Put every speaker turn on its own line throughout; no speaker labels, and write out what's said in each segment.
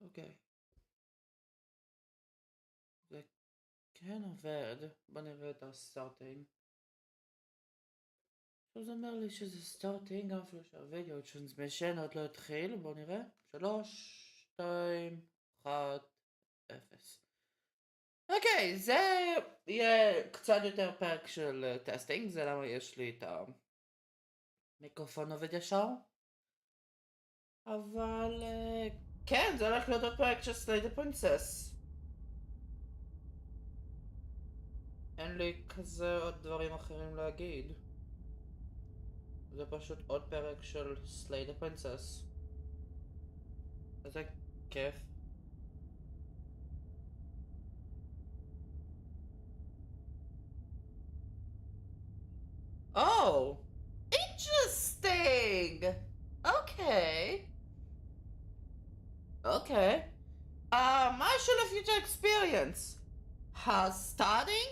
אוקיי. זה כן עובד. בוא נראה את הסטארטינג. עכשיו זה אומר לי שזה סטארטינג, גם אפילו שהווידאו טרנסמישן עוד לא התחיל. בוא נראה. 3, 2, 1, 0. אוקיי, זה יהיה קצת יותר פרק של טסטינג. זה למה יש לי את המיקרופון עובד ישר. אבל כן, זה הולך להיות עוד פרק של סלייד הפרינסס. אין לי כזה עוד דברים אחרים להגיד. זה פשוט עוד פרק של סלייד הפרינסס. איזה כיף. Oh, interesting. Okay. Okay. מה של ה-future experience? הסטארטינג?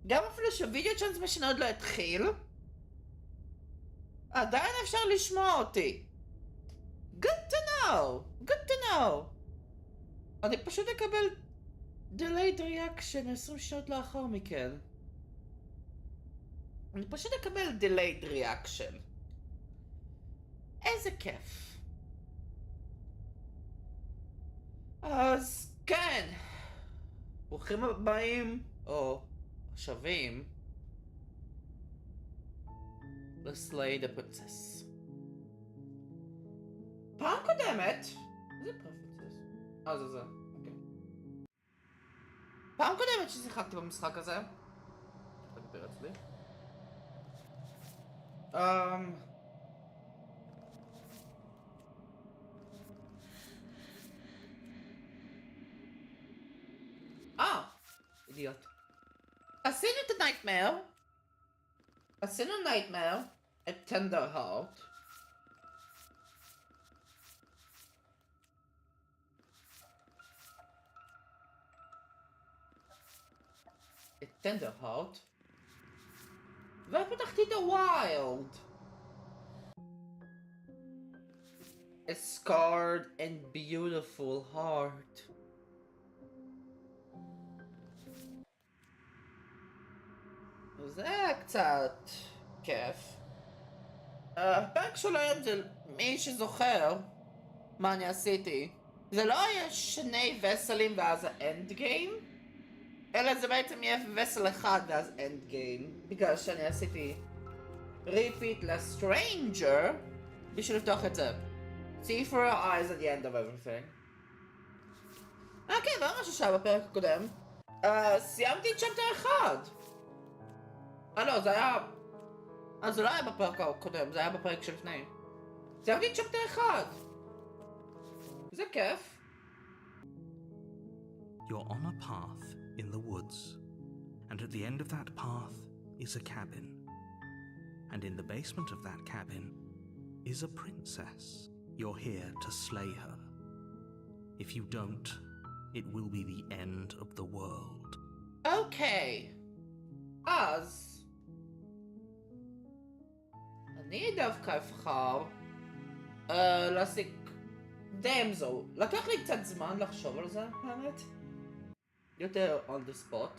גם אפילו שהווידאו טרנסמישן עוד לא התחיל? עדיין אפשר לשמוע אותי. Good to know. Good to know. אני פשוט אקבל delayed reaction 20 שעות לאחר מכן. אני פשוט אקבל delayed reaction. איזה כיף. אז כן. ברוכים הבאים, או שווים, לסלייד הפרינסס. פעם קודמת... איזה פרפרנסס? זה. אוקיי. פעם קודמת ששיחקתי במשחק הזה. תגביר אצלי. אידיוט. עשינו את ה-Nightmare. עשינו Nightmare. את Tender Heart. את Tender Heart. ופתחתי את ה-Wild. A scarred and beautiful heart. זה קצת כיף. הפרק של היום זה מי שזוכר מה אני עשיתי. זה לא היה שני וסלים ואז האנד גיים, אלא זה בעצם יהיה וסל אחד ואז אנד גיים, בגלל שאני עשיתי repeat לסטרנג'ר בשביל לפתוח את זה. See for your eyes at the end of everything. כן, זה משהו שהיה בפרק הקודם. סיימתי את צ'פטר 1. לא, זה היה... זה לא היה בפרק הקודם, זה היה בפרק שלפני. סיימתי את צ'פטר 1. זה כיף.
You're on a path in the woods, and at the end of that path is a cabin. And in the basement of that cabin is a princess. You're here to slay her. If you don't, it will be the end of the world.
Okay. אז... אני דווקא אבחר להשיג דמזו. לקח לי קצת זמן לחשוב על זה, באמת. יותר on the spot.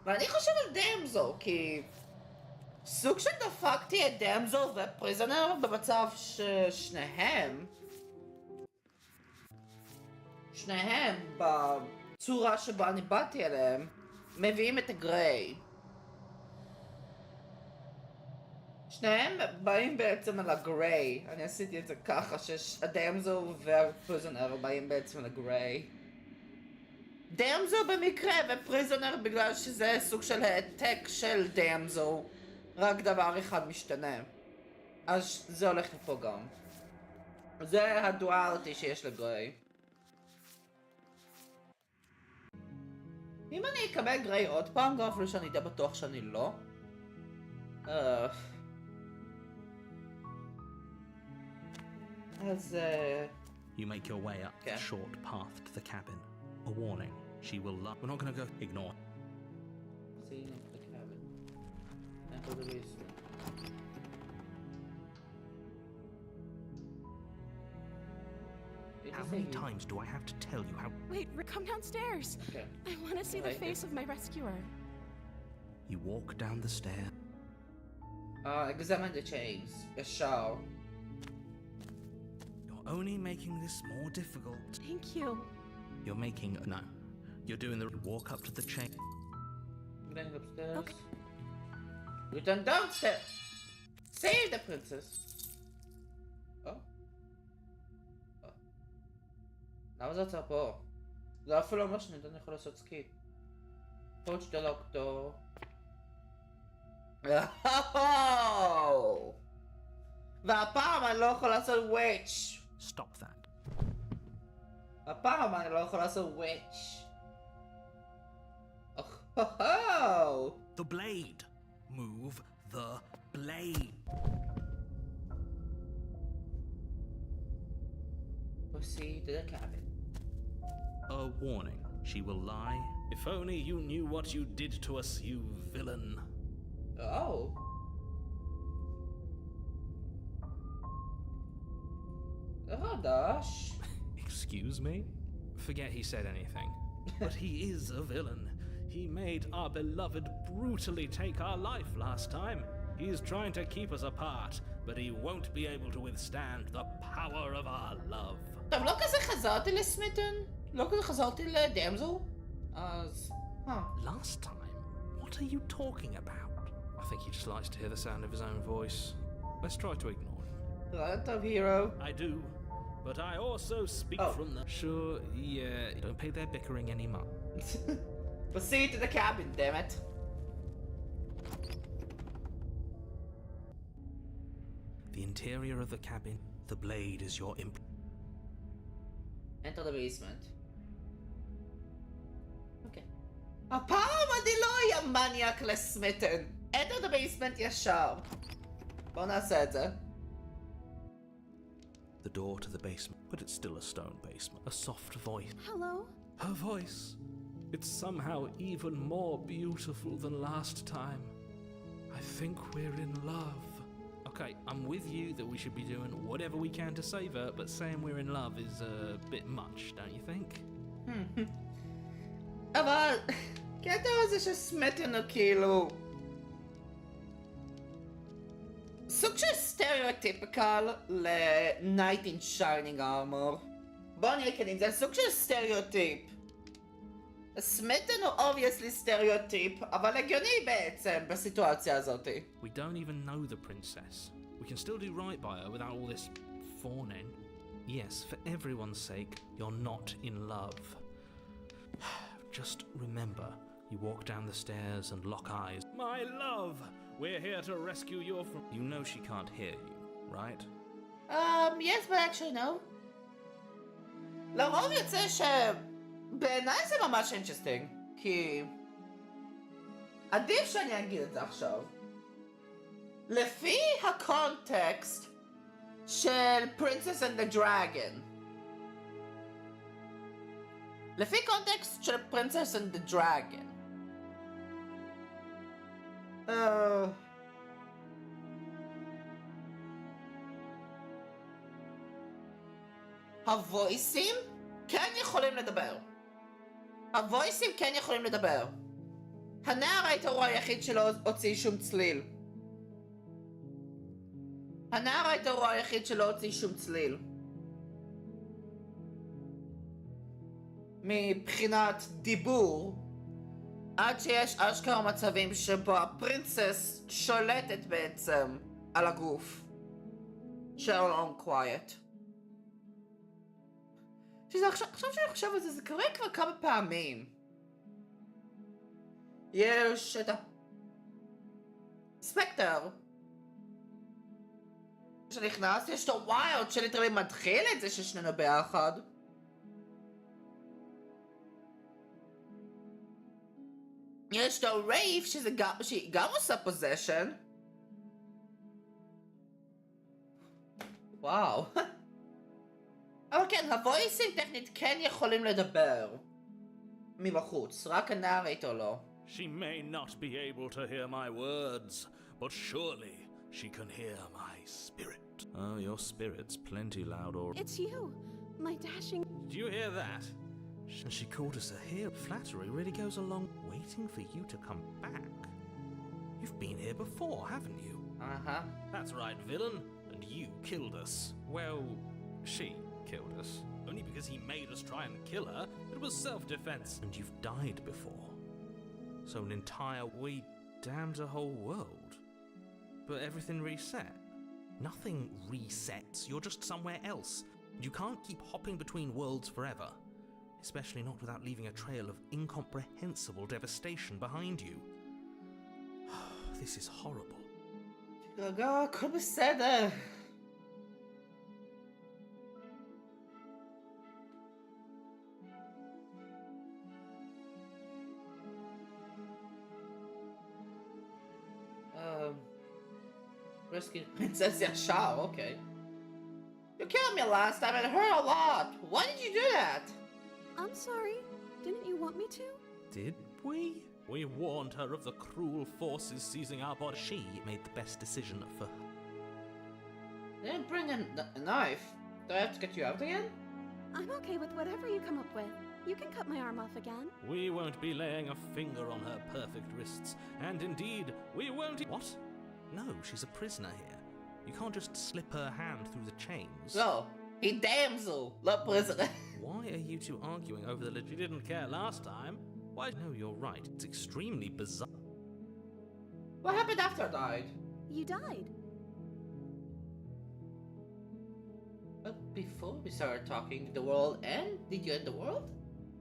ואני חושב על דמזו, כי... סוג שדפקתי את דמזו ופריזנר במצב ששניהם... בצורה שבה אני באתי אליהם, מביאים את הגריי. שניהם באים בעצם על הגריי. אני עשיתי את זה ככה שהדמזו והפריזנר באים בעצם על הגריי. דמזו במקרה ופריזנר בגלל שזה סוג של העתק של דמזו, רק דבר אחד משתנה. אז זה הולך לפה גם. זה הדואליטי שיש לגריי. אם אני אקבל גריי עוד פעם, גם אפילו שאני די בטוח שאני לא. אז
You make your way up the short path to the cabin. A warning, she will love. We're not gonna go ignore.
Seeing into the cabin. Enter the basement.
How many times do I have to tell you how...
Wait, come downstairs.
Okay.
I want to see the face of my rescuer.
You walk down the stair.
Examine the chains. ישר.
You're only making this more difficult.
Thank you.
You're making... No. You're doing the walk up to the chain.
Going upstairs.
Okay.
Return downstairs. Save the princess. Oh. למה זה עצר פה? זה אפילו אומר שניתן יכול לעשות סקיפ. קוד שתי דוקטור. והפעם אני לא יכול לעשות וויץ'.
Stop that.
הפעם אני לא יכול לעשות וויץ'.
The blade. Move the blade.
Proceed to the cabin.
A warning. She will lie. If only you knew what you did to us, you villain.
Oh. Dash.
Excuse me? Forget he said anything. But he is a villain. He made our beloved brutally take our life last time. He's trying to keep us apart, but he won't be able to withstand the power of our love.
טוב, לא כזה חזרתי לסמיתון? לא כזה חזרתי לדמזל? אז...
Last time? What are you talking about? I think he just likes to hear the sound of his own voice. Let's try to ignore him.
Right of hero.
I do, but I also speak from the... Sure, yeah, don't pay their bickering anymore.
Proceed to the cabin, damn it.
The interior of the cabin, the blade is your imp...
Enter the basement. Okay. הפעם אני לא אהיה מניאק לסמיתון. Enter the basement ישר. בואו נעשה את זה.
The door to the basement, but it's still a stone basement. A soft voice.
Hello?
Her voice. It's somehow even more beautiful than last time. I think we're in love. Okay, I'm with you that we should be doing whatever we can to save her, but saying we're in love is a bit much, don't you think?
אבל... קטע הזה שסמיתון הוא כאילו... סוג של סטריאוטיפיקל ל-Knight in Shining Armor. בואו נראה כנים, זה סוג של סטריאוטיפ. סמיתון הוא obviously סטריאוטיפ, אבל הגיוני בעצם בסיטואציה הזאת.
We don't even know the princess. We can still do right by her without all this fawning. Yes, for everyone's sake, you're not in love. Just remember, you walk down the stairs and lock eyes. My love! We're here to rescue you from... You know she can't hear you, right?
Yes, but actually no. לרוב יוצא ש... בעיניי זה ממש אינטרסטינג, כי... עדיף שאני אגיד את זה עכשיו. לפי הקונטקסט של Princess and the Dragon. לפי קונטקסט של Princess and the Dragon. הוויסים כן יכולים לדבר. הוויסים כן יכולים לדבר. הנער היתרו היחיד שלא הוציא שום צליל. הנער היתרו היחיד שלא הוציא שום צליל. מבחינת דיבור, עד שיש אשכרה מצבים שבו הפרינסס שולטת בעצם על הגוף של long quiet. עכשיו שאני חושב על זה, זה קורה כבר כמה פעמים. יש את הספקטר שנכנס, יש את הווילד שליטרלי מתחיל את זה ששנינו ביחד. יש את הרייף שהיא גם עושה פוזיישן. וואו. אבל כן, הוויסים טכנית כן יכולים לדבר מבחוץ, רק הנער איתו לא.
She may not be able to hear my words, but surely she can hear my spirit. Oh, your spirit's plenty loud, or...
It's you. My dashing...
Did you hear that? And she called us a hero. Flattery really goes along waiting for you to come back. You've been here before, haven't you?
Uh-huh.
That's right, villain. And you killed us. Well, she killed us. Only because he made us try and kill her. It was self-defense. And you've died before. So an entire... We damned a whole world. But everything reset. Nothing resets. You're just somewhere else. You can't keep hopping between worlds forever. Especially not without leaving a trail of incomprehensible devastation behind you. This is horrible.
תרגע, הכל בסדר. Rescue Princess ישר, okay. You killed me last time and it hurt a lot. Why did you do that?
I'm sorry. Didn't you want me to?
Did we? We warned her of the cruel forces seizing our body. She made the best decision for her.
They didn't bring a knife. Do I have to get you out again?
I'm okay with whatever you come up with. You can cut my arm off again.
We won't be laying a finger on her perfect wrists. And indeed, we won't... What? No, she's a prisoner here. You can't just slip her hand through the chains.
No, he damsel, not prisoner.
Why are you two arguing over the legit? You didn't care last time. Why? No, you're right. It's extremely bizarre.
What happened after I died?
You died.
But before we started talking, did the world end? Did you end the world?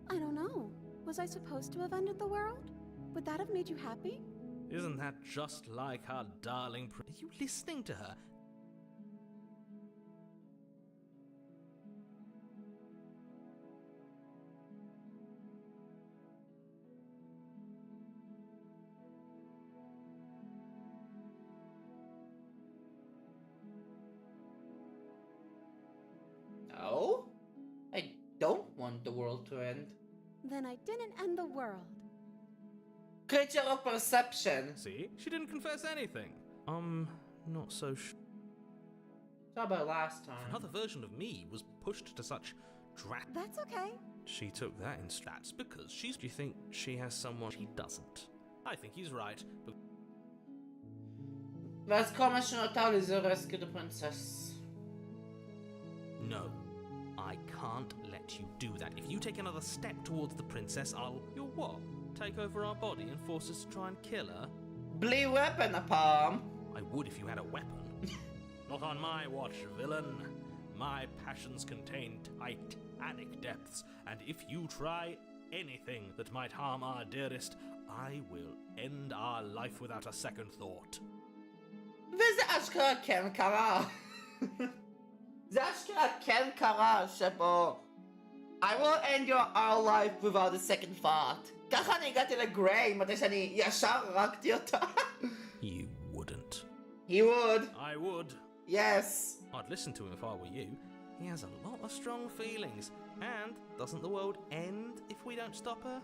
I don't know. Was I supposed to have ended the world? Would that have made you happy?
Isn't that just like our darling Are you listening to her?
No, I don't want the world to end.
Then I didn't end the world.
Creature of perception.
See? She didn't confess anything. Not so sure.
How about last time?
Another version of me was pushed to such
That's okay.
She took that in strats because she's... Do you think she has someone? She doesn't. I think he's right, but...
Was kommen שונות to rescue the princess?
No. I can't let you do that. If you take another step towards the princess, I'll... You'll what? Take over our body and force us to try and kill her?
Blue weapon upon.
I would if you had a weapon. Not on my watch, villain. My passions contain titanic depths, and if you try anything that might harm our dearest, I will end our life without a second thought.
וזה אשכרה כן קרה. זה אשכרה כן קרה שבו I will end our life without a second thought. ככה אני הגעתי לגריי מתי שאני ישר הרגתי אותה.
You wouldn't.
He would.
I would.
Yes.
I'd listen to him if I were you. He has a lot of strong feelings. And doesn't the world end if we don't stop her?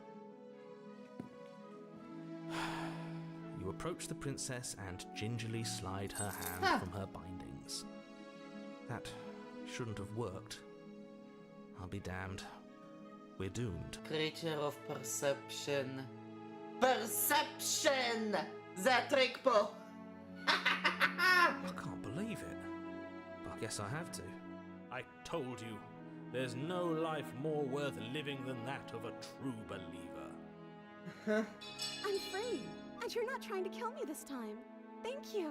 You approach the princess and gingerly slide her hand from her bindings. That shouldn't have worked. I'll be damned. We're doomed.
Creature of perception. Perception! זה הטריק פה.
I can't believe it. But I guess I have to. I told you, there's no life more worth living than that of a true believer.
I'm free. And you're not trying to kill me this time. Thank you.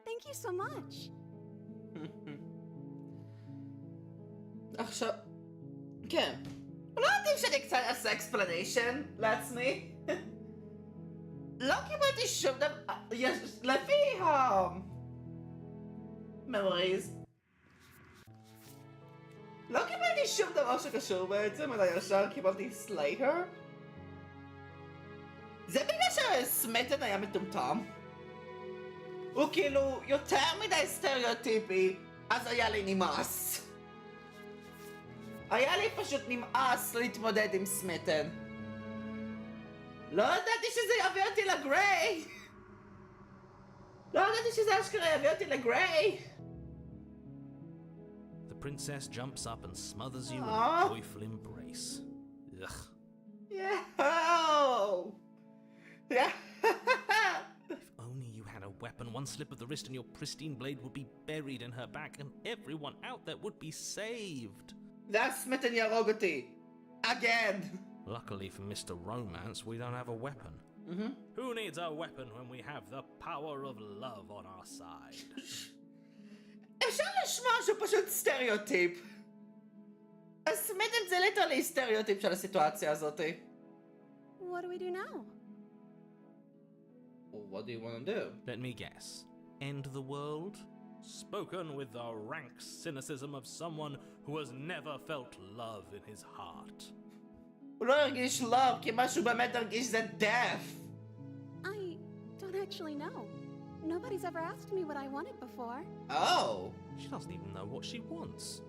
Thank you so much.
עכשיו, כן. לא עדיף שאני קצת אעשה explanation לעצמי? לא קיבלתי שום דבר, לפי memories. לא קיבלתי שום דבר שקשור בעצם, אלא ישר קיבלתי סלייטר. זה בגלל שסמטן היה מטומטם. הוא כאילו יותר מדי סטריאוטיפי, אז היה לי נמאס. היה לי פשוט נמאס להתמודד עם סמטן. לא ידעתי שזה יביא אותי לגריי. לא ידעתי שזה אשכרה יביא אותי לגריי.
princess jumps up and smothers you in
Aw.
a joyful embrace. Ugh.
Yeah. Oh. Yeah.
If only you had a weapon, one slip of the wrist and your pristine blade would be buried in her back and everyone out there would be saved.
That's smitten יהרוג אותי. Again.
Luckily for Mr. Romance, we don't have a weapon.
Mm-hmm.
Who needs a weapon when we have the power of love on our side?
אפשר לשמוע שהוא פשוט סטריאוטיפ. הסמיתן זה ליטרלי סטריאוטיפ של הסיטואציה הזאת.
What do we do now?
Well, what do you want to do?
Let me guess. End the world? Spoken with the rank cynicism of someone who has never felt love in his heart.
הוא לא הרגיש love, כי מה שהוא באמת הרגיש זה death.
I don't actually know. Nobody's ever asked me what I wanted before.
Oh.
She doesn't even know what she wants.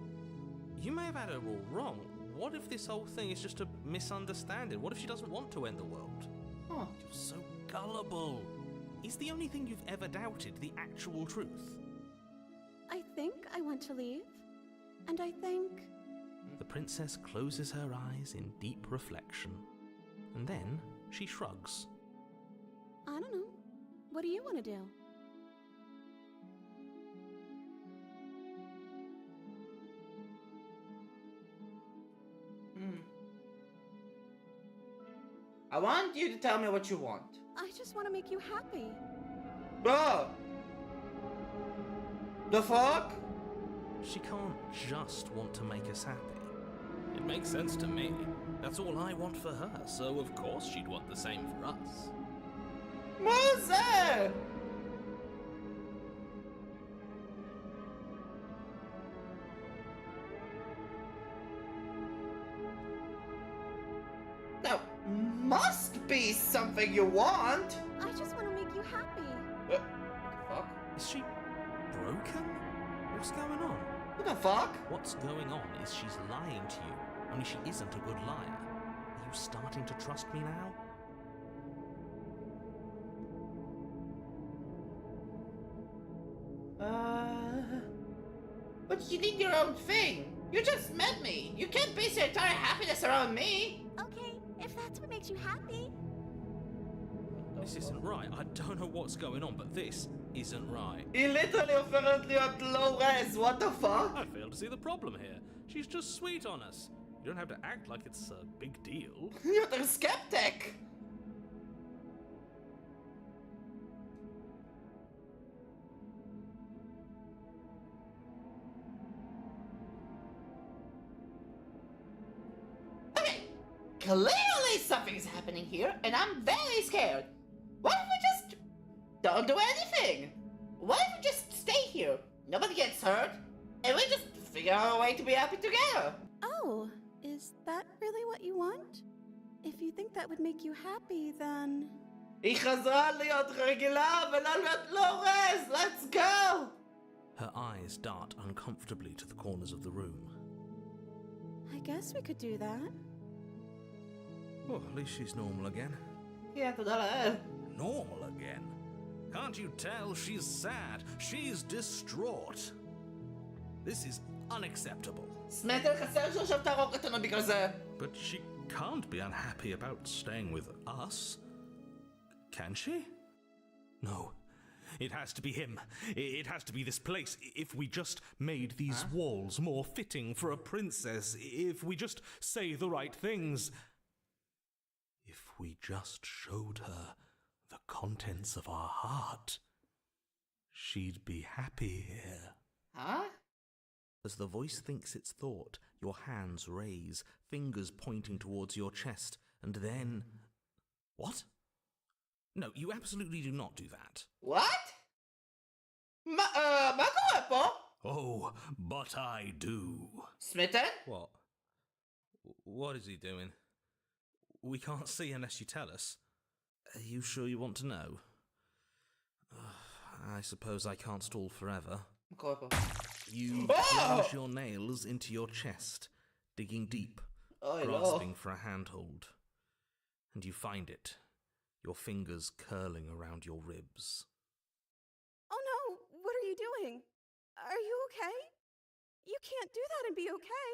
You may have had her all wrong. What if this whole thing is just a misunderstanding? What if she doesn't want to end the world?
Huh.
You're so gullible. Is the only thing you've ever doubted the actual truth?
I think I want to leave. And I think...
The princess closes her eyes in deep reflection. And then she shrugs.
I don't know. What do you want to do?
I want you to tell me what you want.
I just want to make you happy.
Bro! The fuck?
She can't just want to make us happy. It makes sense to me. That's all I want for her, so of course she'd want the same for us.
מה זה? Now, must be something you want.
I just want to make you happy.
What the fuck?
Is she broken? What's going on?
What the fuck?
What's going on is she's lying to you, only she isn't a good liar. Are you starting to trust me now?
But you need your own thing. You just met me. You can't base your entire happiness around me.
Okay, if that's what makes you happy.
This isn't right. I don't know what's going on, but this isn't right.
היא literally הופכת להיות low res. What the fuck?
I fail to see the problem here. She's just sweet on us. You don't have to act like it's a big deal.
You're the skeptic. Okay, clearly something's happening here, and I'm very scared. What if we just don't do anything? What if we just stay here? Nobody gets hurt, and we just figure out a way to be happy together.
Oh, is that really what you want? If you think that would make you happy, then...
היא חזרה להיות רגילה ולא להיות low res. Let's go.
Her eyes dart uncomfortably to the corners of the room.
I guess we could do that.
Oh, at least she's normal again.
כן, תודה לאל.
Normal again? Can't you tell she's sad? She's distraught. This is unacceptable.
סמטל חסר שעכשיו תהרוג אותנו בגלל זה.
But she can't be unhappy about staying with us. Can she? No. It has to be him. It has to be this place. If we just made these walls more fitting for a princess, if we just say the right things, if we just showed her the contents of our heart, she'd be happy here.
Huh?
As the voice thinks its thought, your hands raise, fingers pointing towards your chest, and then... What? No, you absolutely do not do that.
What? מה קורה פה?
Oh, but I do.
סמטל?
What? What is he doing? We can't see unless you tell us. Are you sure you want to know? I suppose I can't stall forever.
מה קורה פה?
You plunge your nails into your chest, digging deep,
אוי, לא.
grasping for a handhold. And you find it, your fingers curling around your ribs.
Oh no, what are you doing? Are you okay? You can't do that and be okay.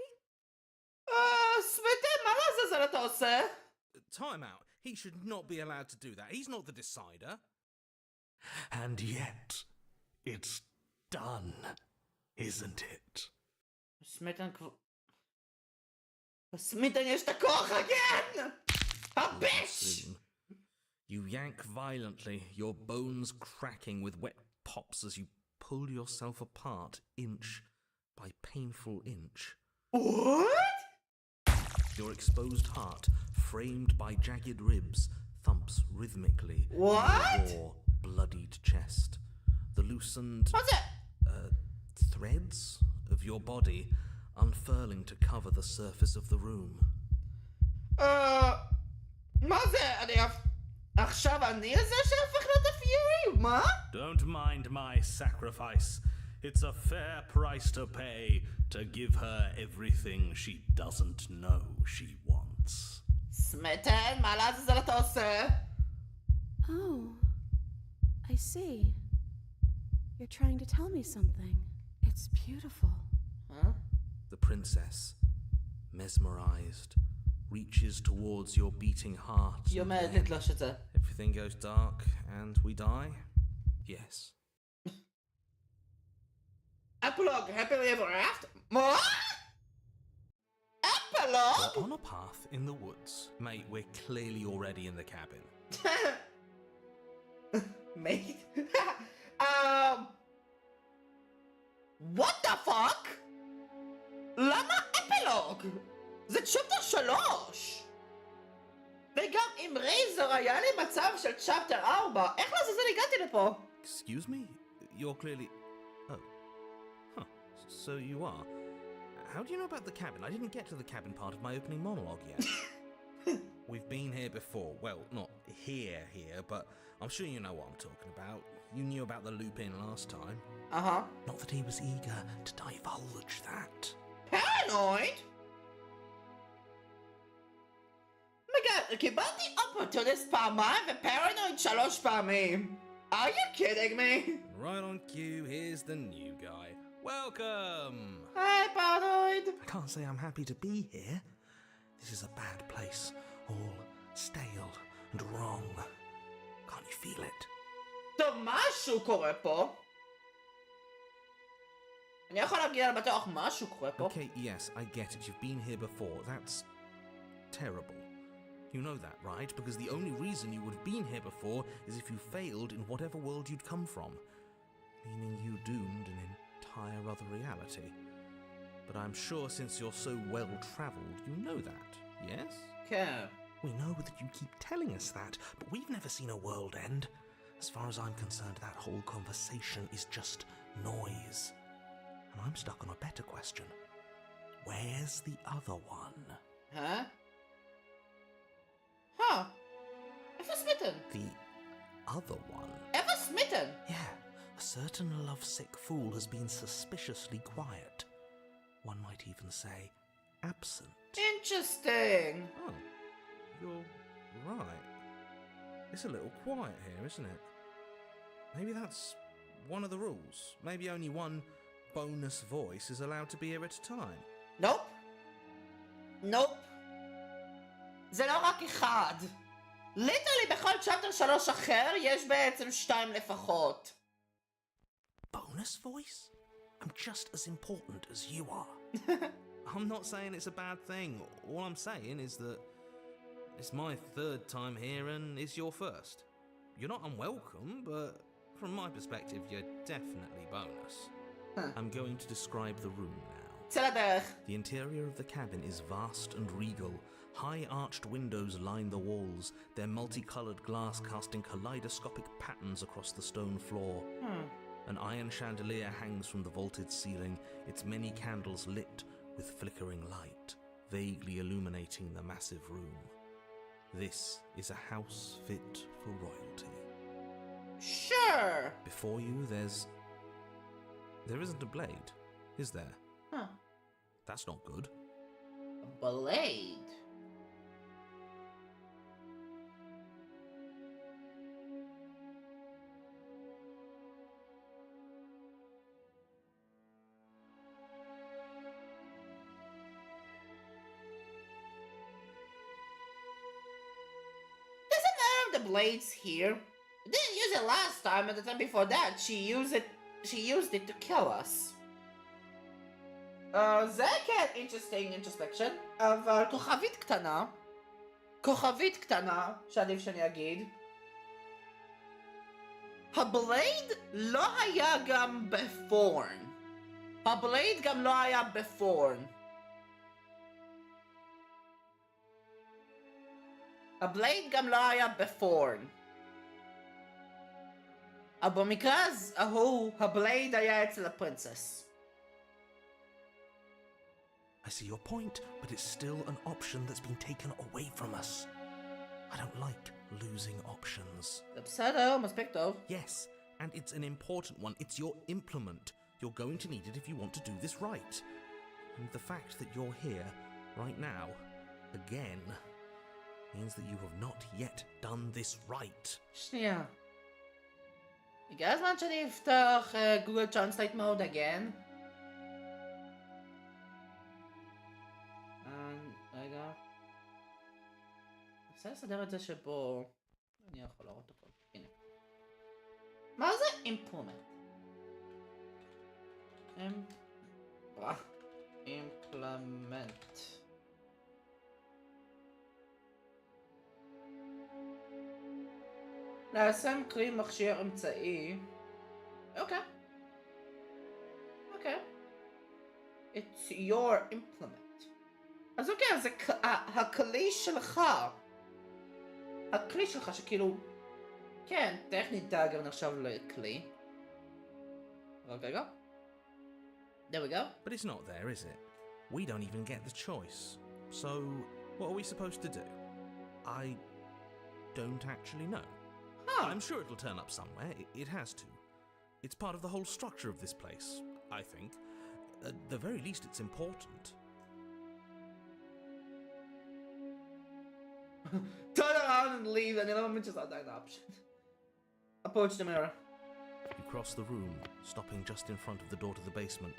סמיתן, מה לעזאזל אתה עושה?
Time out. He should not be allowed to do that. He's not the decider. And yet, it's done, isn't it?
סמיתן כבר... סמיתן יש את הכוח again! הביש!
You yank violently, your bones cracking with wet pops as you pull yourself apart inch by painful inch.
What?
Your exposed heart, framed by jagged ribs, thumps rhythmically
What?
in your bloodied chest. The loosened
What's it?
threads of your body unfurling to cover the surface of the room.
מה זה? עכשיו אני זה שהפך להיות הפיורי? מה?
Don't mind my sacrifice. It's a fair price to pay to give her everything she doesn't know she wants.
סמיתן, מה לעזאזל אתה עושה?
Oh, I see. You're trying to tell me something. It's beautiful.
Huh?
The princess, mesmerized, reaches towards your beating heart.
היא
and
אומרת
then
לתלוש את זה.
everything goes dark and we die? Yes.
Epilogue, happily ever after? מה? Epilogue?
We're on a path in the woods. Mate, we're clearly already in the cabin.
Mate? What the fuck? למה אפילוג? זה צ'פטר 3! וגם עם רייזר היה לי מצב של צ'פטר 4. איך לעזאזל הגעתי לפה?
Excuse me? You're clearly... Oh. Huh. So you are. How do you know about the cabin? I didn't get to the cabin part of my opening monologue yet. We've been here before. Well, not here, but I'm sure you know what I'm talking about. You knew about the loop-in last time.
Uh-huh.
Not that he was eager to divulge that.
Paranoid? מגד, קיבלתי אופורטוניסט פעמיים ופרנויד 3 פעמים. Are you kidding me?
Right on cue, here's the new guy. Welcome!
Hi, paranoid.
I can't say I'm happy to be here. This is a bad place. All stale and wrong. Can't you feel it?
טוב, משהו קורה פה. אני יכול להגיע לבטוח משהו קורה פה.
Okay, yes, I get it. You've been here before. That's terrible. You know that, right? Because the only reason you would have been here before is if you failed in whatever world you'd come from. Meaning you doomed an entire other reality. But I'm sure since you're so well-travelled, you know that, yes?
כן.
We know that you keep telling us that, but we've never seen a world end. As far as I'm concerned, that whole conversation is just noise. And I'm stuck on a better question. Where's the other one?
Huh? Huh. איפה סמיתן?
The other one?
איפה סמיתן?
Yeah, a certain lovesick fool has been suspiciously quiet. One might even say, absent.
Interesting.
Oh, you're right. It's a little quiet here, isn't it? Maybe that's one of the rules. Maybe only one bonus voice is allowed to be here at a time.
Nope. Nope. זה לא רק אחד. ליטרלי בכל צ'פטר 3 אחר יש בעצם 2 לפחות.
Bonus voice? I'm just as important as you are. I'm not saying it's a bad thing. All I'm saying is that it's my 3rd time here and it's your 1st. You're not unwelcome, but from my perspective, you're definitely bonus.
Huh.
I'm going to describe the room now.
צא לדרך.
The interior of the cabin is vast and regal. High arched windows line the walls, their multicolored glass casting kaleidoscopic patterns across the stone floor. An iron chandelier hangs from the vaulted ceiling, its many candles lit with flickering light, vaguely illuminating the massive room. This is a house fit for royalty.
Sure.
Before you, there isn't a blade, is there?
Huh.
That's not good.
A blade. the blades here. Didn't use it last time, and the time before that, she used it to kill us. זה כן interesting introspection, אבל כוכבית קטנה, שעדיף שאני אגיד. הבלייד לא היה גם בפורן. הבלייד גם לא היה בפורן. הבלייד גם לא היה בפורן. אבל במקרה ההוא, הבלייד היה אצל הפרינסס.
I see your point, but it's still an option that's been taken away from us. I don't like losing options.
זה בסדר, מספיק טוב.
Yes, and it's an important one. It's your implement. You're going to need it if you want to do this right. And the fact that you're here, right now, again, means that you have not yet done this right.
שנייה. הגיע הזמן שאני אפתח Google Translate mode again. רגע. אפשר לסדר את זה שבו אני יכול לראות הכל. הנה. מה זה implement? implement. ליישם כלי מכשיר אמצעי. אוקיי. It's your implement. אז אוקיי, אז הכלי שלך. הכלי שלך שכאילו... כן, טכנית דאגר נחשב לכלי. רגע. There we go.
But it's not there, is it? We don't even get the choice. So, what are we supposed to do? I don't actually know.
Huh.
I'm sure it'll turn up somewhere. It has to. It's part of the whole structure of this place, I think. At the very least, it's important.
Turn around and leave, and then I'm just not that option. Approach the mirror.
You cross the room, stopping just in front of the door to the basement.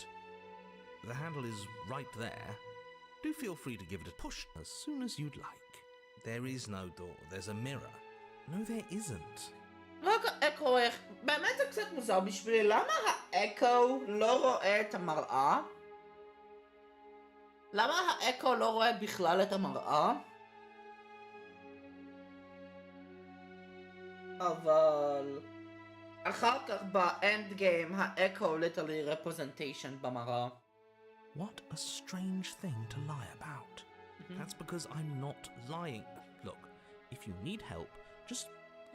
The handle is right there. Do feel free to give it a push as soon as you'd like. There is no door, there's a mirror. No, there isn't.
רק האקו, באמת זה קצת מוזר בשבילי, למה האקו לא רואה את המראה? למה האקו לא רואה בכלל את המראה? אבל... אחר כך באנד גיים האקו ליטרלי רפרזנטיישן במראה.
What a strange thing to lie about. That's because I'm not lying. Look, if you need help, just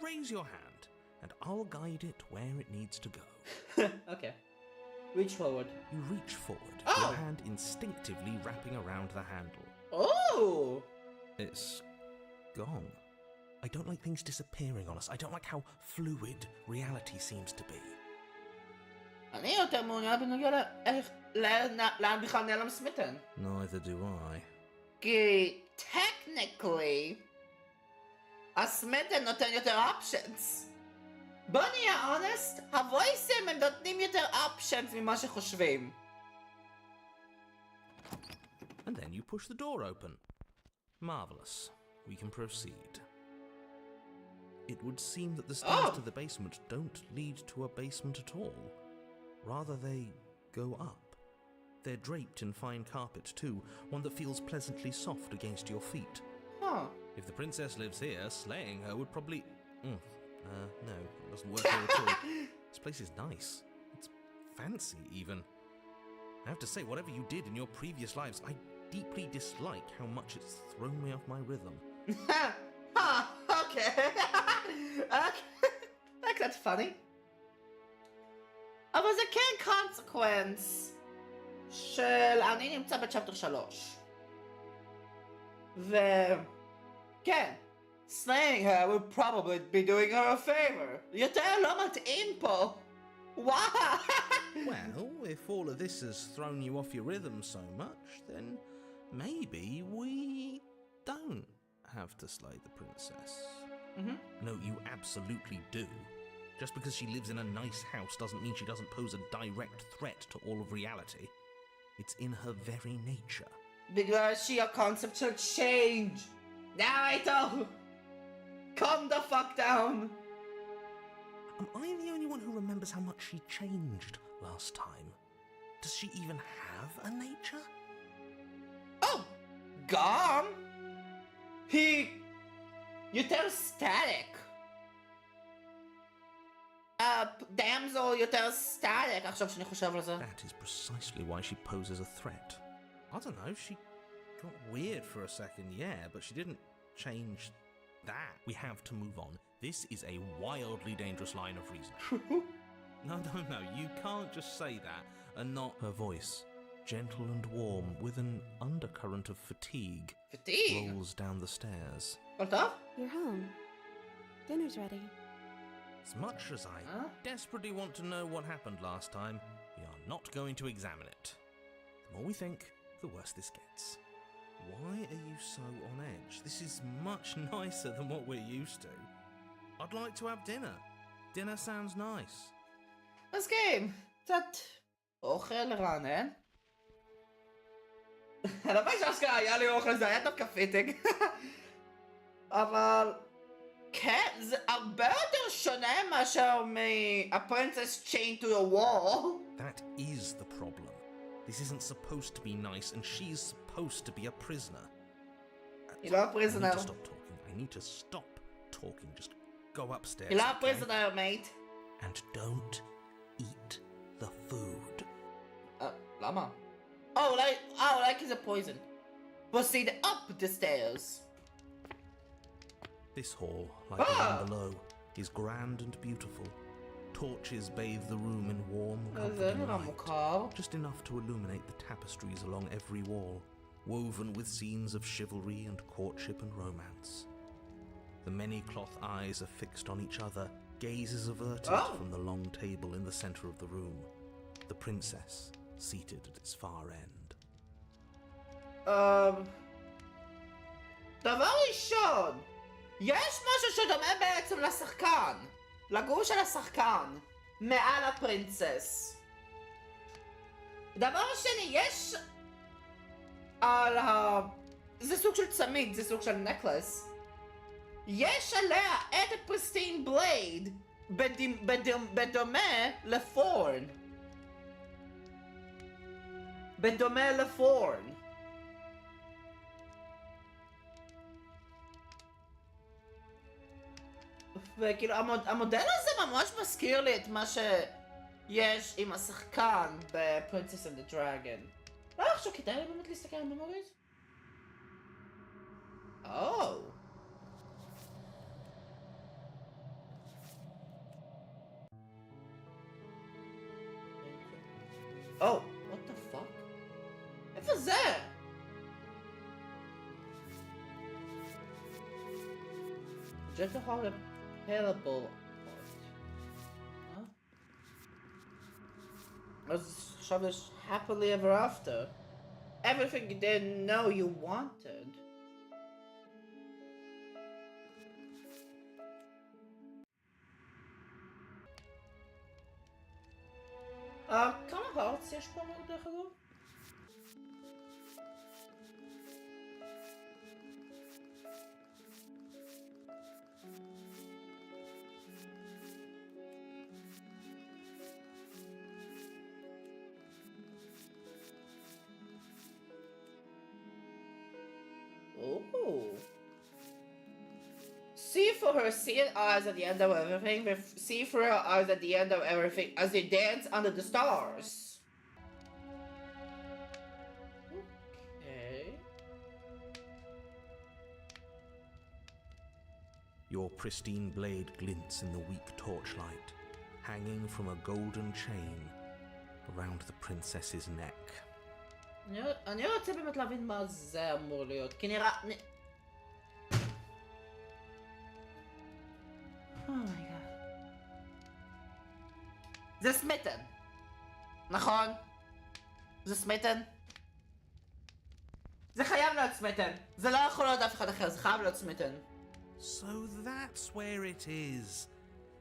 raise your hand, and I'll guide it where it needs to go.
Okay. Reach forward.
You reach forward,
Oh!
your hand instinctively wrapping around the handle.
Oh!
It's gone. I don't like things disappearing on us. I don't like how fluid reality seems to be.
אני יותר מעוניין בנוגע לאן בכלל נעלם סמית'ן.
Neither do I.
כי technically הסמית'ן נותן יותר options. בוא נהיה honest, הוויסים הם נותנים יותר options ממה שחושבים.
And then you push the door open. Marvelous. We can proceed. It would seem that the stairs to the basement don't lead to a basement at all. Rather, they go up. They're draped in fine carpet too, one that feels pleasantly soft against your feet.
Huh.
If the princess lives here, slaying her would probably... no, it doesn't work here at all. This place is nice. It's fancy, even. I have to say, whatever you did in your previous lives, I deeply dislike how much it's thrown me off my rhythm.
Okay. Like that's funny. אבל זה כן consequence של אני נמצא בצ'פטר 3. וכן, slaying her would probably be doing her a favor. יותר לא מתאים פה. Why?
Well, if all of this has thrown you off your rhythm so much, then maybe we don't have to slay the princess. No, you absolutely do. Just because she lives in a nice house doesn't mean she doesn't pose a direct threat to all of reality. It's in her very nature.
בגלל שהיא הקונספט של change. Now I know. calm the fuck down.
Am I the only one who remembers how much she changed last time? Does she even have a nature?
Oh, gone? יותר static. damsel יותר static, עכשיו שאני חושב על זה.
That is precisely why she poses a threat. I don't know, she got weird for a second, yeah, but she didn't change that. We have to move on. This is a wildly dangerous line of reasoning. No, you can't just say that and not... Her voice, gentle and warm, with an undercurrent of fatigue, rolls down the stairs.
What up?
You're home. Dinner's ready.
As much as I desperately want to know what happened last time, we are not going to examine it. The more we think, the worse this gets. Why are you so on edge? This is much nicer than what we're used to. I'd like to have dinner. Dinner sounds nice.
מסכים. קצת אוכל רענן. הלוואי שאשכרה היה לי אוכל, זה היה דווקא פיטינג. אבל... כן, זה הרבה יותר שונה מאשר מ-A Princess Chained to a Wall.
That is the problem. This isn't supposed to be nice, and she's supposed to be a prisoner.
You're not a prisoner.
I need to stop talking. I need to stop talking. Just go upstairs.
You're not a prisoner, mate.
And don't eat the food.
למה? like it's a poison. Proceed up the stairs.
This hall, like the one below, is grand and beautiful. Torches bathe the room in warm, comforting light, just enough to illuminate the tapestries along every wall, woven with scenes of chivalry and courtship and romance. The many cloth eyes are fixed on each other, gazes averted from the long table in the center of the room, the princess seated at its far end.
דבר ראשון, יש משהו שדומה בעצם לשחקן, לגוף של השחקן, מעל הפרינסס. דבר שני, יש על זה סוג של צמיד, זה סוג של נקלס. יש עליה את הפריסטין בלייד, בדומה לפורן. בדומה לפורן. וכאילו המודל הזה ממש מזכיר לי את מה שיש עם השחקן ב-Princess and the Dragon. לא עכשיו כדאי לי באמת להסתכל על ממוריז? what the fuck? איפה זה? Just a hard parable as עכשיו יש happily ever after. Everything you didn't know you wanted. כמה הרץ יש פה דרך אגב? Oh. See for her seeing eyes at the end of everything. See for her eyes at the end of everything as they dance under the stars. Okay.
Your pristine blade glints in the weak torchlight, hanging from a golden chain around the princess's neck.
אני רוצה באמת להבין מה זה אמור להיות, כי נראה... אומייגאד. זה סמיטן. נכון? זה סמיטן? זה חייב להיות סמיטן. זה לא יכול להיות אף אחד אחר, זה חייב להיות סמיטן.
So that's where it is.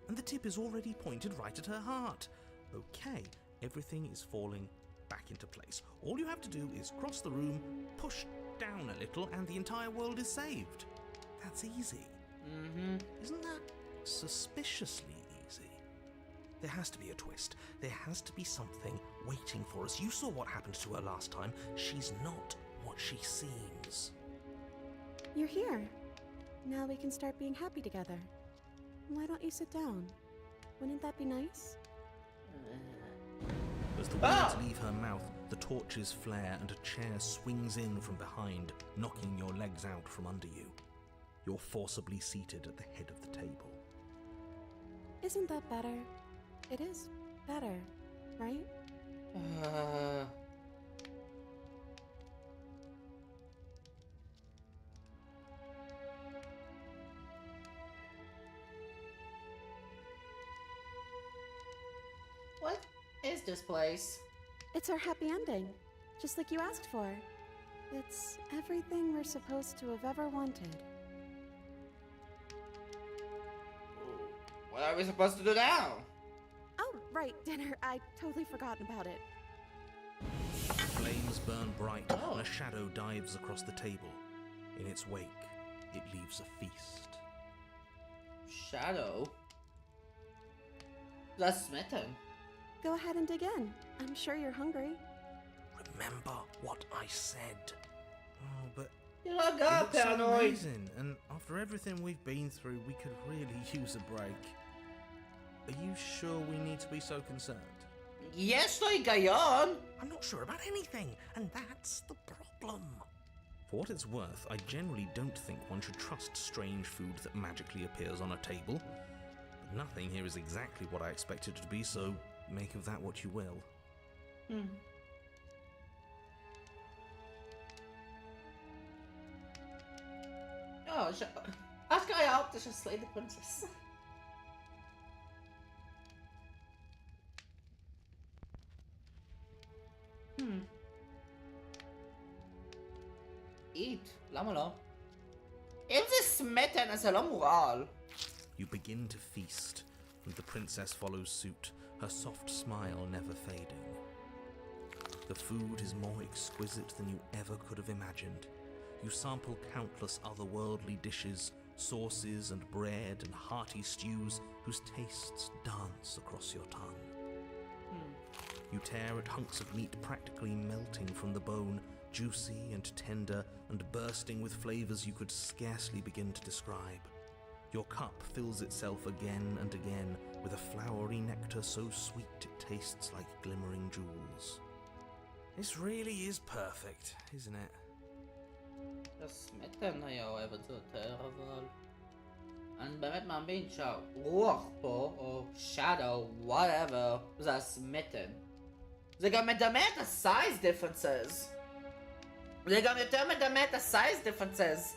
And the tip is already pointed right at her heart. Okay, everything is falling back into place. All you have to do is cross the room, push down a little, and the entire world is saved. That's easy. Isn't that suspiciously easy? There has to be a twist. There has to be something waiting for us. You saw what happened to her last time. She's not what she seems.
You're here. Now we can start being happy together. Why don't you sit down? Wouldn't that be nice?
As the words leave her mouth, the torches flare and a chair swings in from behind, knocking your legs out from under you. You're forcibly seated at the head of the table.
Isn't that better? It is better, right?
What is this place?
It's our happy ending, just like you asked for. It's everything we're supposed to have ever wanted.
What are we supposed to do now?
Oh, right, dinner. I'd totally forgotten about it.
Flames burn bright and a shadow dives across the table. In its wake, it leaves a feast.
Shadow? The smitten.
Go ahead and dig in. I'm sure you're hungry.
Remember what I said. Oh, but
You look
it
up,
looks so
paranoid.
amazing, and after everything we've been through, we could really use a break. Are you sure we need to be so concerned?
Yes, no higayon.
I'm not sure about anything, and that's the problem. For what it's worth, I generally don't think one should trust strange food that magically appears on a table. But nothing here is exactly what I expected it to be, so make of that what you will.
Oh, acho que é alto, deixa eu slay the princess. Eat, למה לא? אם זה smitten, אז זה לא מורעל.
You begin to feast, and the princess follows suit, her soft smile never fading. The food is more exquisite than you ever could have imagined. You sample countless otherworldly dishes, sauces and bread and hearty stews whose tastes dance across your tongue. You tear at hunks of meat practically melting from the bone, juicy and tender and bursting with flavors you could scarcely begin to describe. Your cup fills itself again and again with a flowery nectar so sweet it tastes like glimmering jewels. This really is perfect, isn't it?
זה smitten היה אוהב את זה יותר, אבל... אני באמת מאמין שהרוח פה, או shadow, whatever, זה smitten. זה גם מדמה את ה-size differences. זה גם יותר מדמה את ה-size differences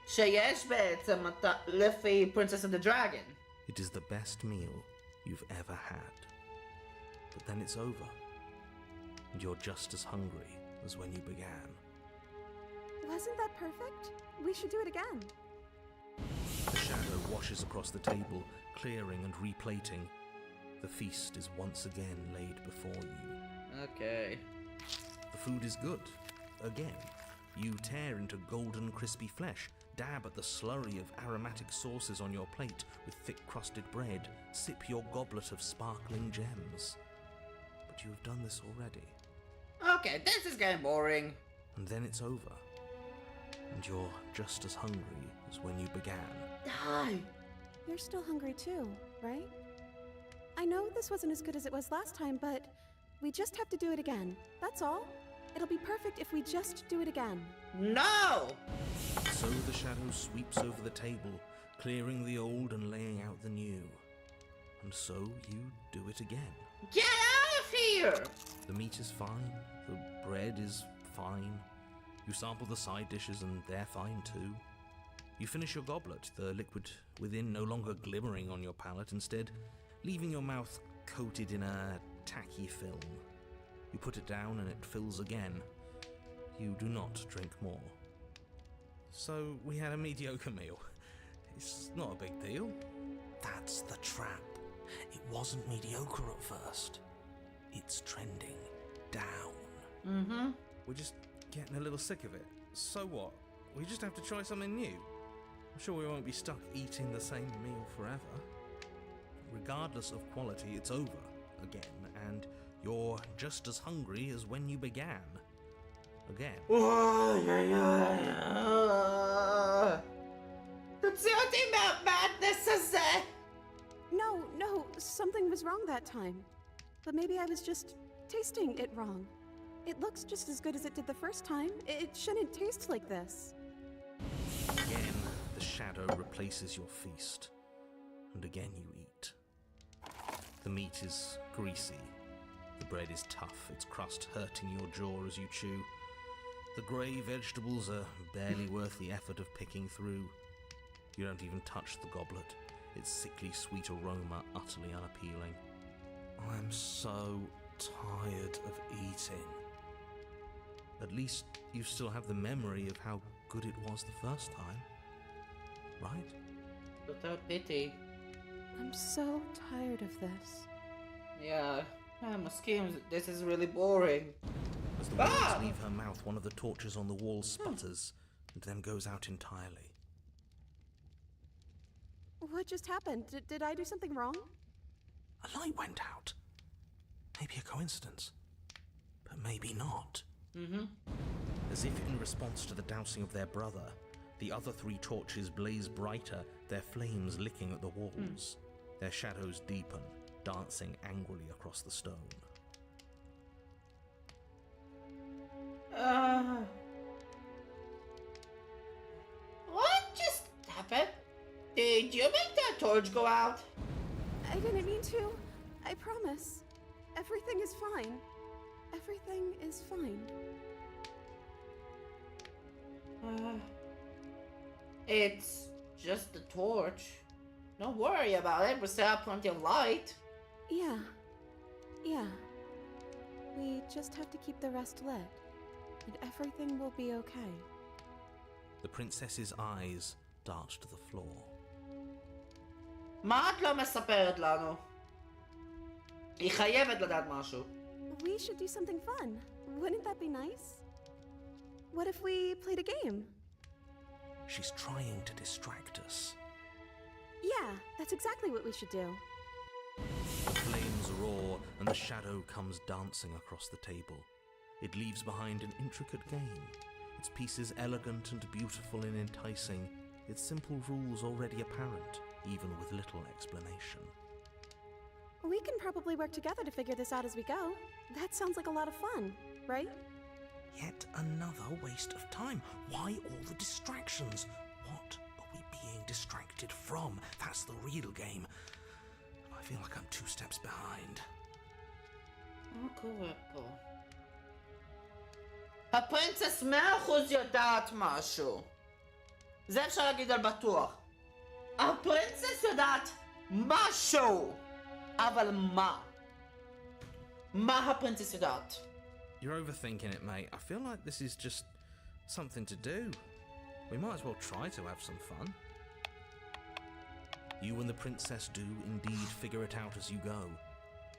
שיש בעצם לפי Princess and the Dragon.
It is the best meal you've ever had. But then it's over, and you're just as hungry as when you began.
Wasn't that perfect? We should do it again.
The shadow washes across the table, clearing and replating. The feast is once again laid before you.
Okay.
The food is good. Again. You tear into golden crispy flesh, dab at the slurry of aromatic sauces on your plate with thick crusted bread, sip your goblet of sparkling gems. But you have done this already.
Okay, this is getting boring.
And then it's over. And you're just as hungry as when you began.
Die.
You're still hungry too, right? I know this wasn't as good as it was last time, but we just have to do it again. That's all. It'll be perfect if we just do it again.
No!
So the shadow sweeps over the table, clearing the old and laying out the new. And so you do it again.
Get out of here!
The meat is fine, the bread is fine. You sample the side dishes and they're fine too. You finish your goblet, the liquid within no longer glimmering on your palate, instead leaving your mouth coated in a tacky film. You put it down and it fills again. You do not drink more. So we had a mediocre meal. It's not a big deal. That's the trap. It wasn't mediocre at first. It's trending down. We're just getting a little sick of it. So what? We just have to try something new. I'm sure we won't be stuck eating the same meal forever. Regardless of quality, it's over again, and you're just as hungry as when you began. Again.
תוציא אותי מהמדנס הזה!
No, something was wrong that time. But maybe I was just tasting it wrong. It looks just as good as it did the first time. It shouldn't taste like this.
Again, the shadow replaces your feast, and again you eat. The meat is greasy. The bread is tough, its crust hurting your jaw as you chew. The grey vegetables are barely worth the effort of picking through. You don't even touch the goblet, its sickly sweet aroma utterly unappealing. I'm so tired of eating. At least you still have the memory of how good it was the first time, right?
Without pity.
I'm so tired of this.
Yeah, מסכים, this is really boring.
As the words leave her mouth, one of the torches on the wall sputters and then goes out entirely.
What just happened? Did I do something wrong?
A light went out. Maybe a coincidence, but maybe not. As if in response to the dousing of their brother, the other 3 torches blaze brighter, their flames licking at the walls. Their shadows deepen, dancing angrily across the stone.
What just happened? Did you make that torch go out?
I didn't mean to. I promise. Everything is fine. Everything is fine.
It's just a torch. Don't worry about it, we still have plenty of light.
Yeah. We just have to keep the rest lit, and everything will be okay.
The princess's eyes dart to the floor.
מה את לא מספרת לנו? היא חייבת לדעת משהו.
We should do something fun. Wouldn't that be nice? What if we played a game?
She's trying to distract us.
Yeah, that's exactly what we should do.
The flames roar and the shadow comes dancing across the table. It leaves behind an intricate game, its pieces elegant and beautiful and enticing, its simple rules already apparent, even with little explanation.
We can probably work together to figure this out as we go. That sounds like a lot of fun, right?
Yet another waste of time. Why all the distractions? What are we being distracted from? That's the real game. I feel like I'm 2 steps behind.
מה קורה פה? הפרינסס 100% יודעת משהו. זה אפשר להגיד על בטוח. הפרינסס יודעת משהו. אבל מה? מה הפרינסס יודעת?
You're overthinking it, mate. I feel like this is just something to do. We might as well try to have some fun. You and the princess do indeed figure it out as you go.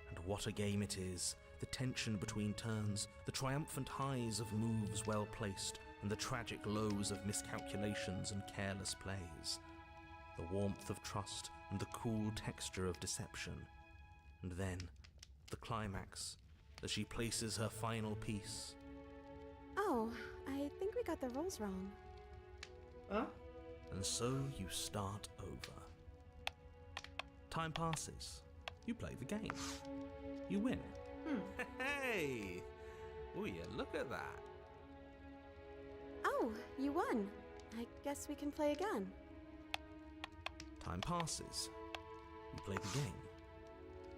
And what a game it is. The tension between turns, the triumphant highs of moves well placed, and the tragic lows of miscalculations and careless plays. The warmth of trust and the cool texture of deception. And then, the climax, as she places her final piece.
Oh, I think we got the rules wrong.
Huh?
And so you start over. Time passes. You play the game. You win. Hey! Oh yeah, look at that.
Oh, you won. I guess we can play again.
Time passes. You play the game.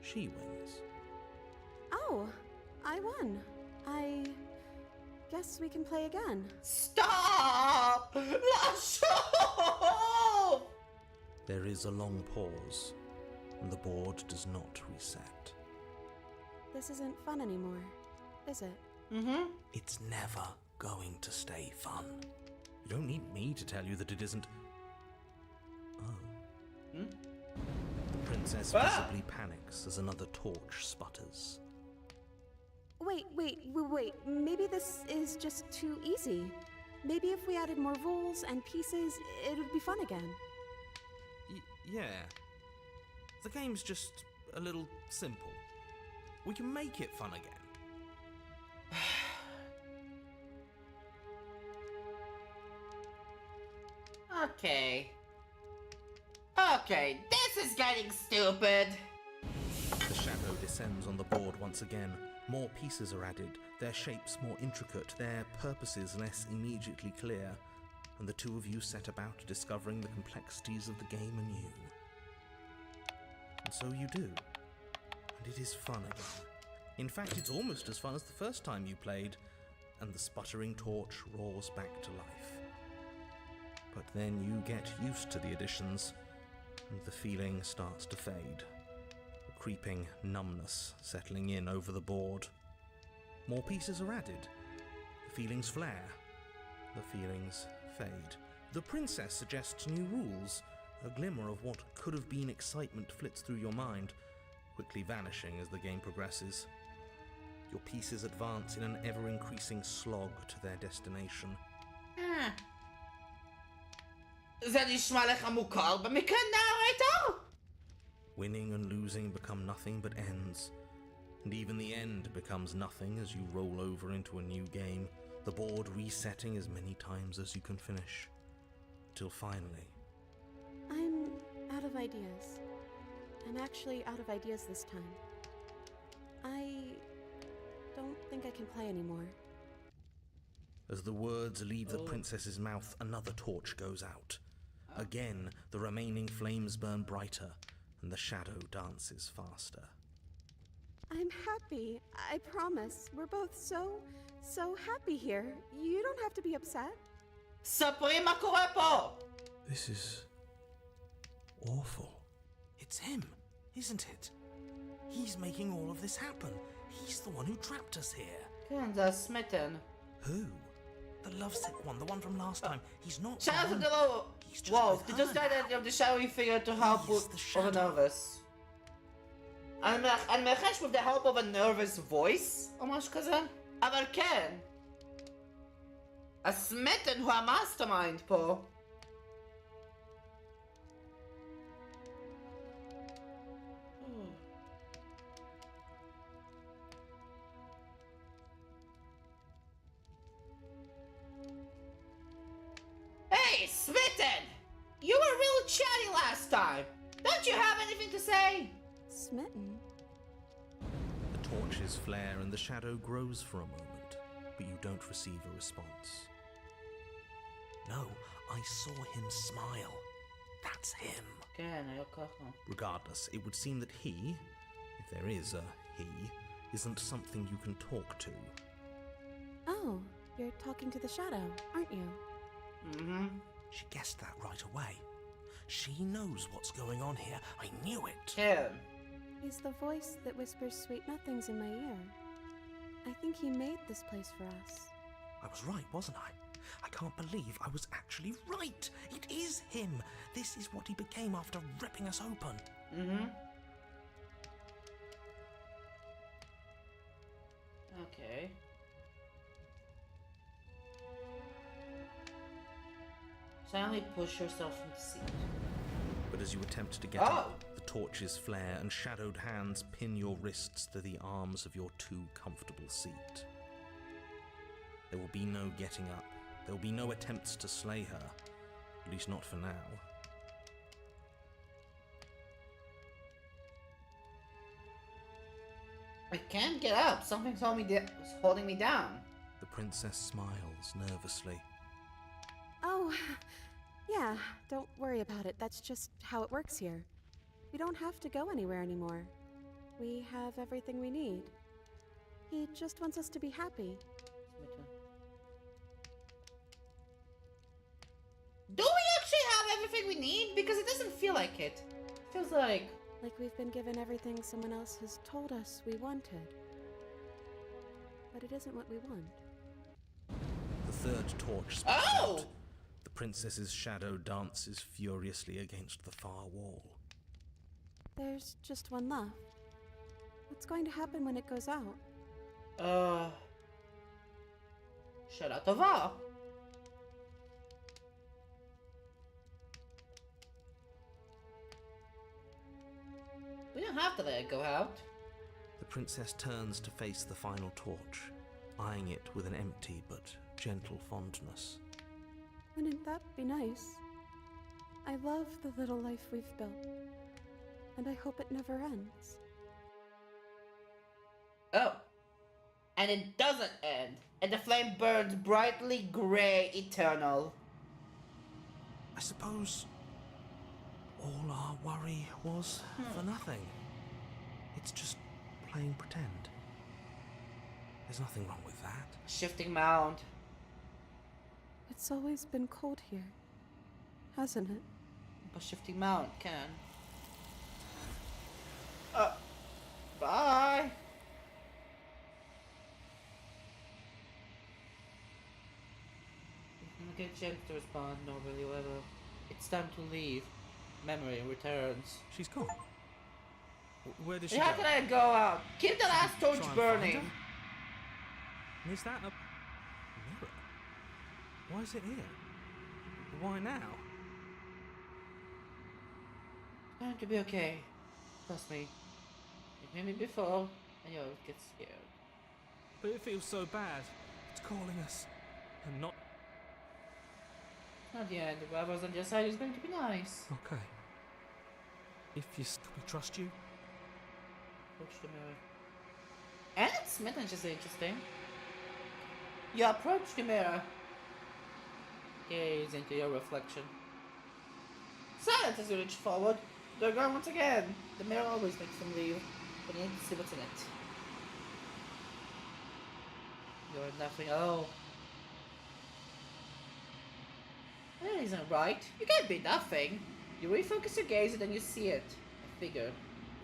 She wins.
Oh, I won. I guess we can play again.
Stop! Lasciò!
There is a long pause, and the board does not reset.
This isn't fun anymore, is it?
It's never going to stay fun. You don't need me to tell you that it isn't. Oh. The princess visibly panics as another torch sputters.
Wait. Maybe this is just too easy. Maybe if we added more rules and pieces, it would be fun again.
Yeah. The game's just a little simple. We can make it fun again.
Okay. Okay, this is getting stupid.
The shadow descends on the board once again. More pieces are added, their shapes more intricate, their purposes less immediately clear, and the two of you set about discovering the complexities of the game anew. And so you do. And it is fun again. In fact, it's almost as fun as the first time you played, and the sputtering torch roars back to life. But then you get used to the additions, and the feeling starts to fade. A creeping numbness settling in over the board. More pieces are added. The feelings flare. The feelings fade. The princess suggests new rules. A glimmer of what could have been excitement flits through your mind, quickly vanishing as the game progresses. Your pieces advance in an ever-increasing slog to their destination.
זה נשמע לך מוכר במקרה נרייטור?
Winning and losing become nothing but ends. And even the end becomes nothing as you roll over into a new game, the board resetting as many times as you can finish. Till finally...
I'm out of ideas. I'm actually out of ideas this time. I don't think I can play anymore.
As the words leave the princess's mouth, another torch goes out. Again, the remaining flames burn brighter, and the shadow dances faster.
I'm happy. I promise. We're both so happy here. You don't have to be upset.
ספרי מה קורה פה!
This is... awful. It's him, isn't it? He's making all of this happen. He's the one who trapped us here.
כן, זה הסמטן.
Who? The lovesick one, the one from last time. He's not...
Shout out to
gone.
the little...
He's just
Whoa,
with
they
her
just died
now.
of the shadowy figure to help
He's
with
the
of a
shadow.
nervous. אני מנחש with the help of a nervous voice, או משהו כזה? אבל כן. הסמטן הוא המאסטרמיינד פה. Hey, Smitten! You were real chatty last time. Don't you have anything to say?
Smitten?
The torches flare and the shadow grows for a moment, but you don't receive a response. No, I saw him smile. That's him.
כן, היה ככה.
Regardless, it would seem that he, if there is a he, isn't something you can talk to.
Oh, you're talking to the shadow, aren't you?
Mm-hmm.
She guessed that right away. She knows what's going on here. I knew it.
כן.
He's the voice that whispers sweet nothings in my ear. I think he made this place for us.
I was right, wasn't I? I can't believe I was actually right. It is him. This is what he became after ripping us open.
Mm-hmm. Okay. Silently push yourself from the seat.
But as you attempt to get up, the torches flare and shadowed hands pin your wrists to the arms of your too comfortable seat. There will be no getting up. There will be no attempts to slay her. At least not for now.
I can't get up. Something's holding me down.
The princess smiles nervously.
Oh, yeah, don't worry about it. That's just how it works here. We don't have to go anywhere anymore. We have everything we need. He just wants us to be happy.
Do we actually have everything we need? Because it doesn't feel like it. It feels like...
Like we've been given everything someone else has told us we wanted. But it isn't what we want.
The third torch sputters
Oh!
out. The princess's shadow dances furiously against the far wall.
There's just one left. What's going to happen when it goes out?
שאלה טובה. don't have to let it go out.
The princess turns to face the final torch, eyeing it with an empty but gentle fondness.
Wouldn't that be nice? I love the little life we've built, and I hope it never ends.
Oh. And it doesn't end, and the flame burns brightly gray eternal.
I suppose all our worry was for nothing. It's just playing pretend. There's nothing wrong with that.
Shifting mound.
It's always been cold here, hasn't it?
But shifting mound can. Bye. Get chance to respond, nor will you ever. It's time to leave. Memory returns.
She's gone. Where did she
How
go?
can I go out? Keep the last torch
Try and
burning.
find her? And is that a mirror? Why is it here? Why now?
It's going to be okay. Trust me. It made me before, and you'll get scared.
But it feels so bad. It's calling us. And not...
Not the end. Whoever's on your side is going to be nice.
Okay. If you... we trust you?
Approach the mirror. And it's smitten, which is interesting. You approach the mirror. Gaze into your reflection. Silence as you reach forward. They're gone once again. The mirror always makes them leave, but you need to see what's in it. You're nothing at all. That isn't right. You can't be nothing. You refocus your gaze and then you see it. A figure.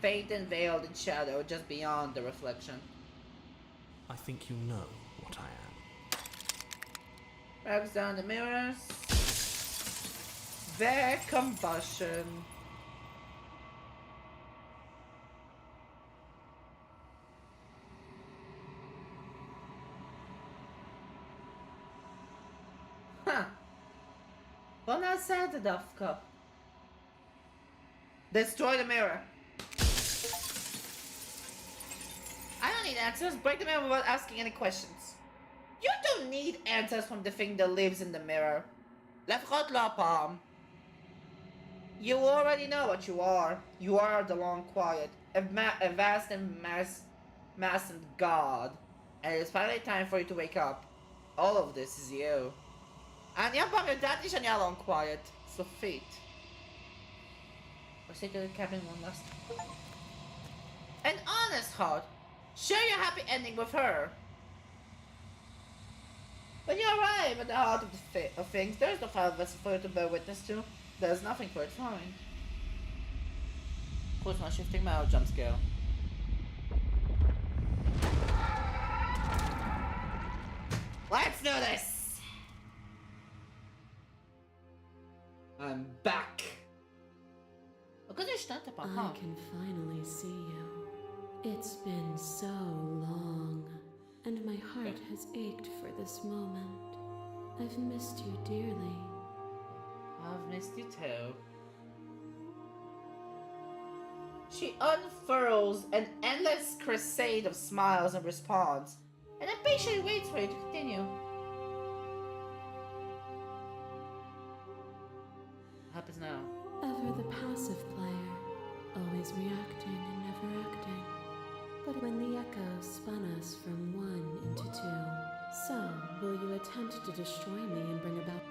Faint and veiled in shadow just beyond the reflection.
I think you know what I am.
Drags down the mirrors. Their combustion. Huh. Well, not sad enough, cup. Destroy the mirror. I don't need answers. Break the mirror without asking any questions. You don't need answers from the thing that lives in the mirror. Lefrot la palm. You already know what you are. You are the long quiet, a vast and massive god. And it is finally time for you to wake up. All of this is you. And jag bara that is a long quiet. So feet. Or say to the cabin one last. An honest heart. Share your happy ending with her. When you arrive at the heart of things, there is no final vessel for you to bear witness to. There is nothing for it to find. Of course, my shifting mouth jump scare. Let's do this! I'm back! I
can finally see you. It's been so long, and my heart has ached for this moment. I've missed you dearly.
I've missed you too. She unfurls an endless crusade of smiles and responds, and then patiently waits for you to continue. What happens now?
Ever the passive player, always reacting and never acting. But when the echo spun us from one into two, so will you attempt to destroy me and bring about...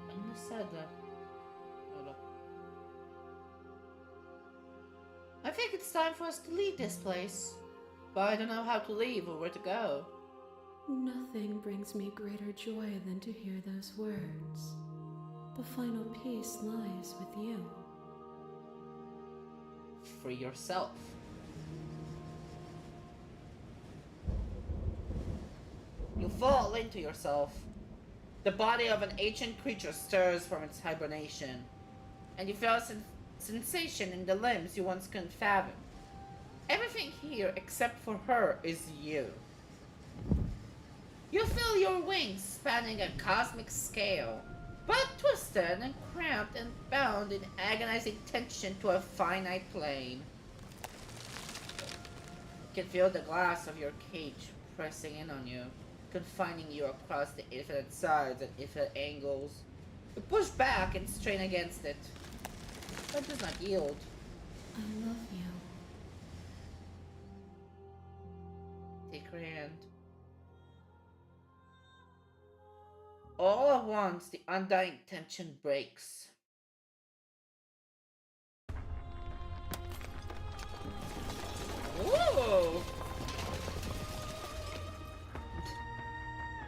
I must said that. Hold up. I think it's time for us to leave this place. But I don't know how to leave or where to go.
Nothing brings me greater joy than to hear those words. The final peace lies with you.
Free yourself. You fall into yourself. The body of an ancient creature stirs from its hibernation, and you feel a sensation in the limbs you once couldn't fathom. Everything here except for her is you. You feel your wings spanning a cosmic scale, but twisted and cramped and bound in agonizing tension to a finite plane. You can feel the glass of your cage pressing in on you, confining you across the infinite sides and infinite angles. You push back and strain against it, but does not yield.
I love you.
Take her hand. All at once, the undying tension breaks. Whoa!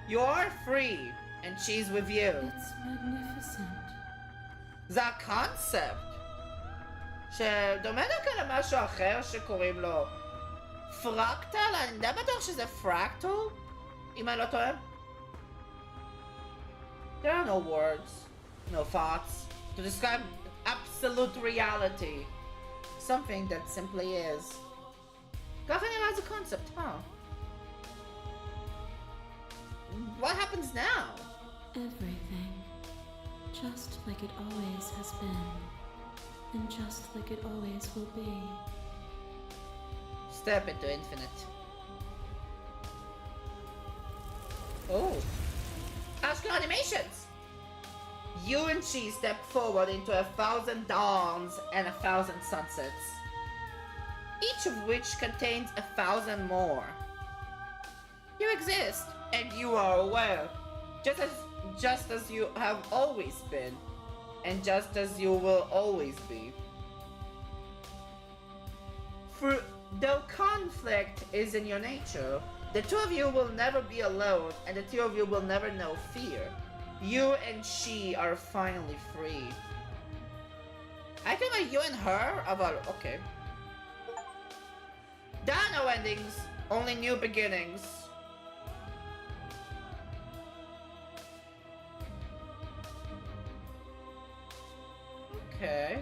You are free, and she's with you.
It's magnificent.
זה הקונספט, שדומה דווקא למשהו אחר שקוראים לו פרקטל, אני די בטוח שזה פרקטל, אם אני לא טועה. There are no words, no thoughts, to describe absolute reality. Something that simply is. ככה נראה זה קונספט, huh? What happens now?
Everything. Just like it always has been. And just like it always will be.
Step into infinite. Oh. Astro animations! You and she step forward into 1,000 dawns and 1,000 sunsets, each of which contains 1,000 more. You exist, and you are aware, just as you have always been, and just as you will always be. Though conflict is in your nature, the two of you will never be alone, and the two of you will never know fear. You and she are finally free. I think like you and her about okay. There are no endings, only new beginnings. Okay.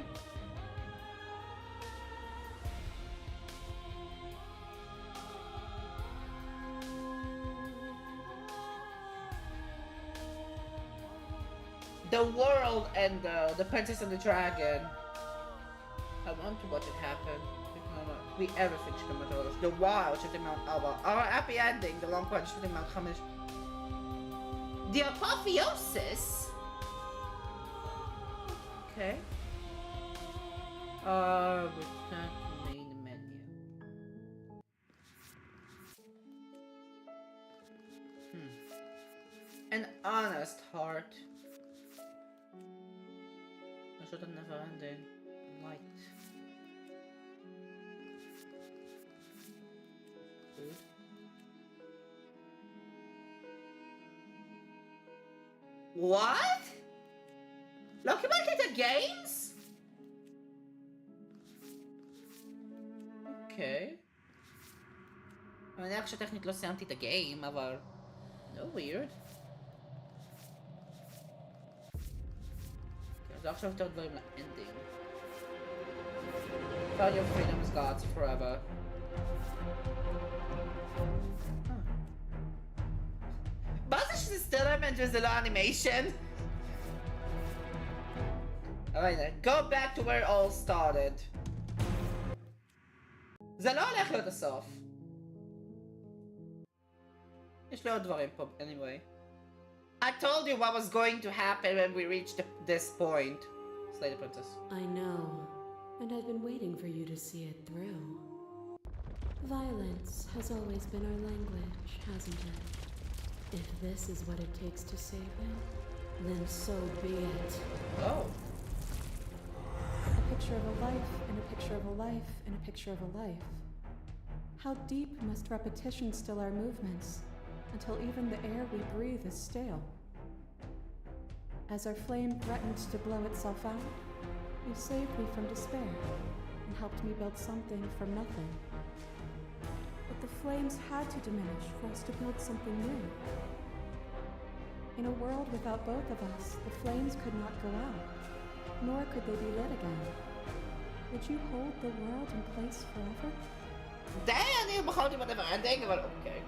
The world and the Princess and the Dragon. I want to watch it happen. We everything should come out. The wild should come out. Our happy ending, the long one should come out. The apotheosis. Okay. Return to main menu. An honest heart. I should have never ending. Light. Food. What? Lucky Market Games? Okay. אני מניח שטכנית לא סיימתי את הגיים, אבל... No weird. אז עכשיו יותר דברים לאנדינג. Find your freedom's gods forever. מה זה שזה סטלמנט וזה לא אנימיישן? Alright then, go back to where it all started. זה לא הולך להיות הסוף. יש לי עוד דברים פה, anyway. I told you what was going to happen when we reached this point. Slay the princess.
I know, and I've been waiting for you to see it through. Violence has always been our language, hasn't it? If this is what it takes to save him, then so be it.
Oh.
A picture of a life, and a picture of a life, and a picture of a life. How deep must repetition still our movements, until even the air we breathe is stale? As our flame threatened to blow itself out, you saved me from despair, and helped me build something from nothing. But the flames had to diminish for us to build something new. In a world without both of us, the flames could not go out, nor could they be lit again. Would you hold the world in place forever?
די, אני בחרתי בדבר, אני די אבל אוקיי.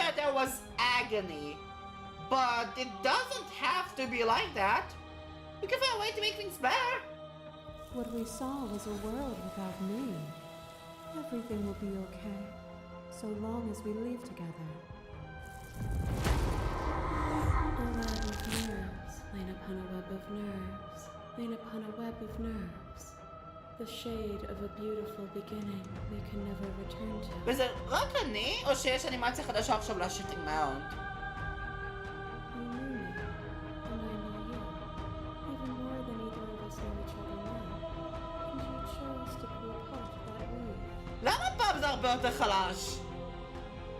that there was agony, but it doesn't have to be like that. We can find a way to make things better.
What we saw was a world without me. Everything will be okay, so long as we leave together. A web of nerves, lain upon a web of nerves, lain upon a web of nerves. The shade of a beautiful beginning we can never return to.
וזה רק אני, או שיש אנימציה חדשה עכשיו לשיטינג מאונד?
You knew me, and I know you, even more than either of us know each other now. And you chose to pull apart that weave.
למה פעם זה הרבה יותר חלש?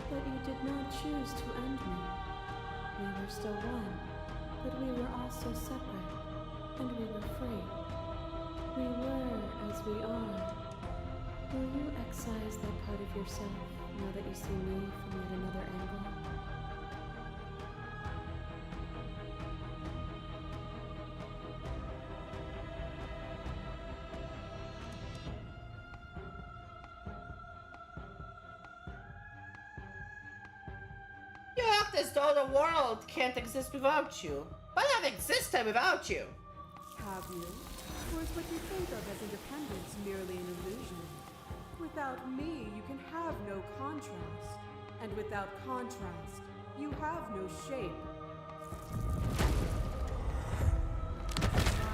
But you did not choose to end me. We were still one, but we were also separate, and we were free. We were as we are. Will you excise that part of yourself now that you see me from yet another angle?
You act as though the world can't exist without you. But I've existed without you.
Have you? Or is what you think of as independence merely an illusion? Without me, you can have no contrast. And without contrast, you have no shape.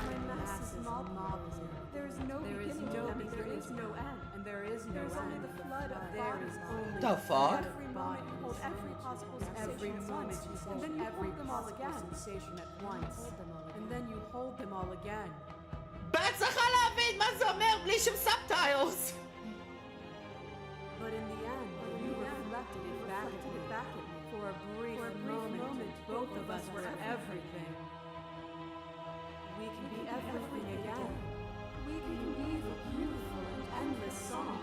My mass is mobless. There is no beginning, there is no end. And there is no end. Only the flood of bodies.
The fuck?
Every moment you hold every possible sensation and then you hold them all again. Sensation at once. And then you hold them all again.
בהצלחה להבין מה זה אומר בלי שום סאבטיילס.
But in the end, you reflected it back at me. For a brief moment, both of us were everything. We can be everything again. We can weave a beautiful and endless song.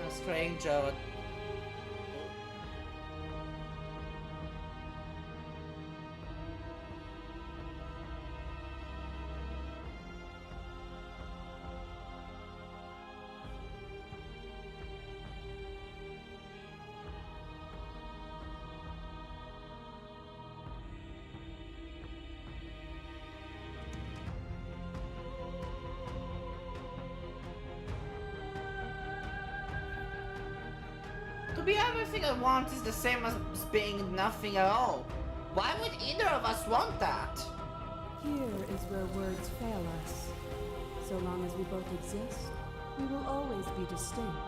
A stranger. To be everything I want is the same as being nothing at all. Why would either of us want that?
Here is where words fail us. So long as we both exist, we will always be distinct.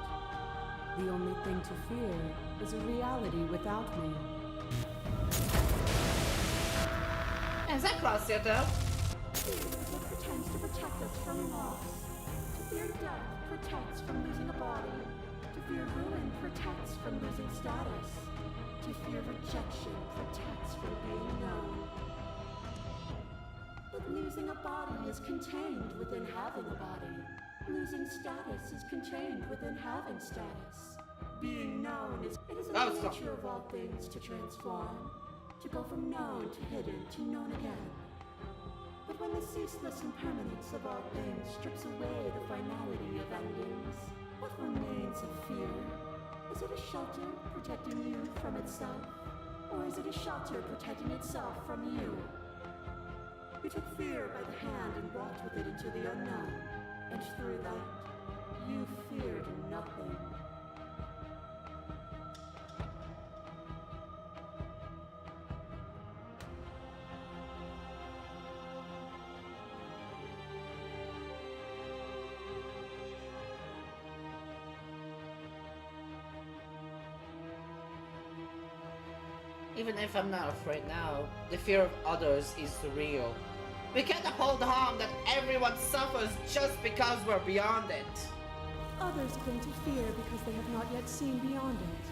The only thing to fear is a reality without me.
זה קלאסי יותר.
It pretends to protect us from loss. To fear death protects from losing a body. To fear ruin protects from losing status. To fear rejection protects from being known. But losing a body is contained within having a body. Losing status is contained within having status. Being known is it is the nature of all things to transform. To go from known to hidden to known again. But when the ceaseless impermanence of all things strips away the finality of endings, what remains of fear? Is it a shelter protecting you from itself? Or is it a shelter protecting itself from you? You took fear by the hand and walked with it into the unknown. And through that, you feared nothing.
Even if I'm not afraid now, the fear of others is real. We can't uphold the harm that everyone suffers just because we're beyond it.
Others cling to fear because they have not yet seen beyond it.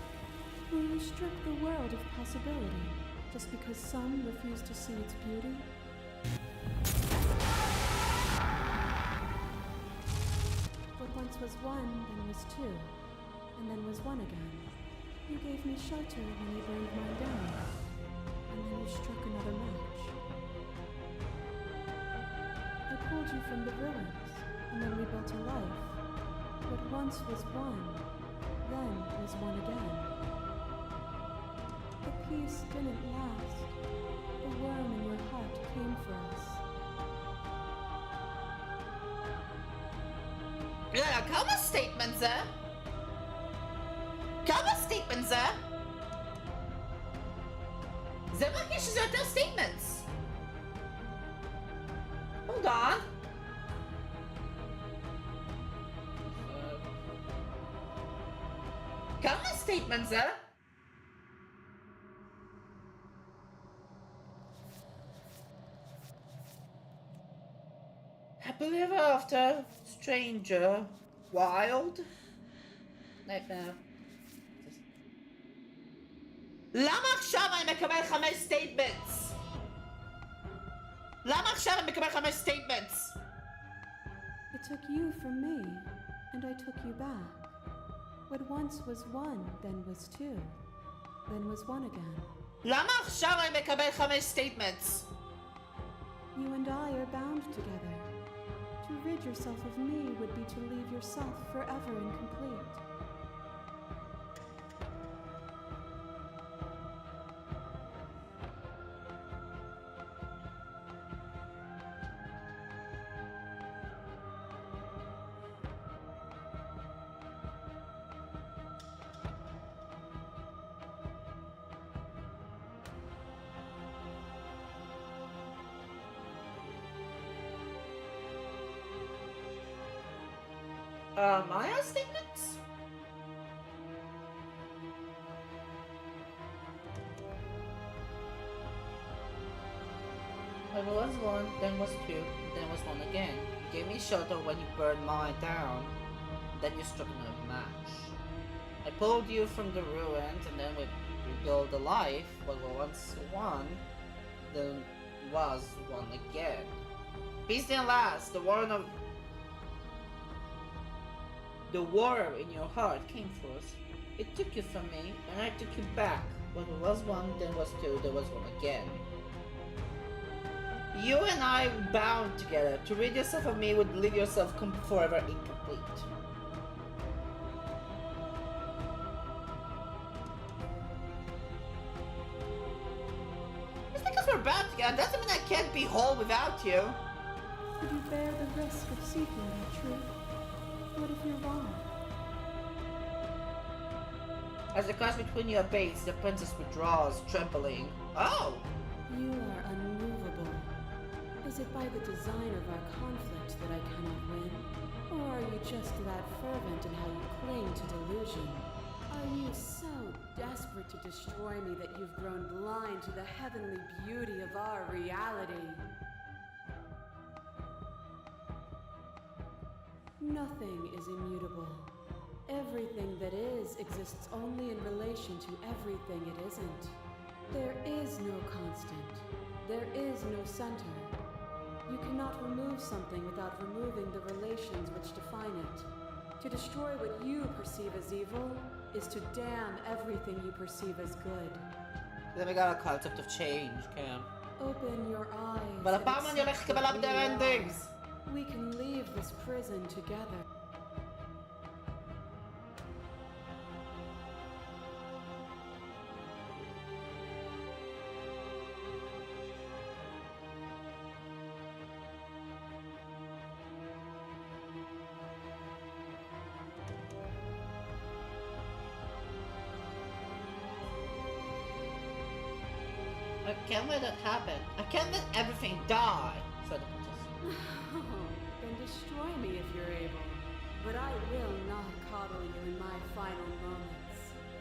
Will you strip the world of possibility just because some refuse to see its beauty? What once was one, then was two, and then was one again. You gave me shelter when you burned mine down, and then you struck another match. I pulled you from the ruins, and then we built a life. What once was one, then was one again. peace didn't last. The worm in your heart came for us.
כמה סטייטמנט זה? כמה סטייטמנט זה? זה מרגיש שזה יותר סטייטמנטס. Hold on. כמה סטייטמנט זה? Happily ever after, stranger, wild, nightmare. למה עכשיו אני מקבל 5 סטייטמנטס? למה עכשיו אני מקבל 5 סטייטמנטס?
It took you from me, and I took you back. What once was one, then was two, then was one again.
למה עכשיו אני מקבל 5 סטייטמנטס?
You and I are bound together. To rid yourself of me would be to leave yourself forever incomplete.
Maya statements? I was one, then was two, then was one again. You gave me shelter when you burned mine down, then you struck another match. I pulled you from the ruins, and then we rebuilt a life what was once one, then was one again. Peace didn't last. The war in your heart came for us. It took you from me, and I took you back. When there was one, then was two, there was one again. You and I bound together. To rid yourself of me would leave yourself forever incomplete. Just because we're bound together doesn't mean I can't be whole without you.
Could you bear the risk of seeking that truth? What if you're wrong?
As the clash between you abates, the princess withdraws, trembling. Oh!
You are unmovable. Is it by the design of our conflict that I cannot win? Or are you just that fervent in how you cling to delusion? Are you so desperate to destroy me that you've grown blind to the heavenly beauty of our reality? Nothing is immutable. Everything that is exists only in relation to everything it isn't. There is no constant. There is no center. You cannot remove something without removing the relations which define it. To destroy what you perceive as evil is to damn everything you perceive as good.
Then we got a concept of change, Cam.
Open your eyes.
אבל
and
הפעם אני הולך
accept
לקבל
that
up their
we are.
endings.
We can leave this prison together.
I can't let that happen. I can't let everything die, said the princess.
Then destroy me if you're able. But I will not coddle you in my final moments.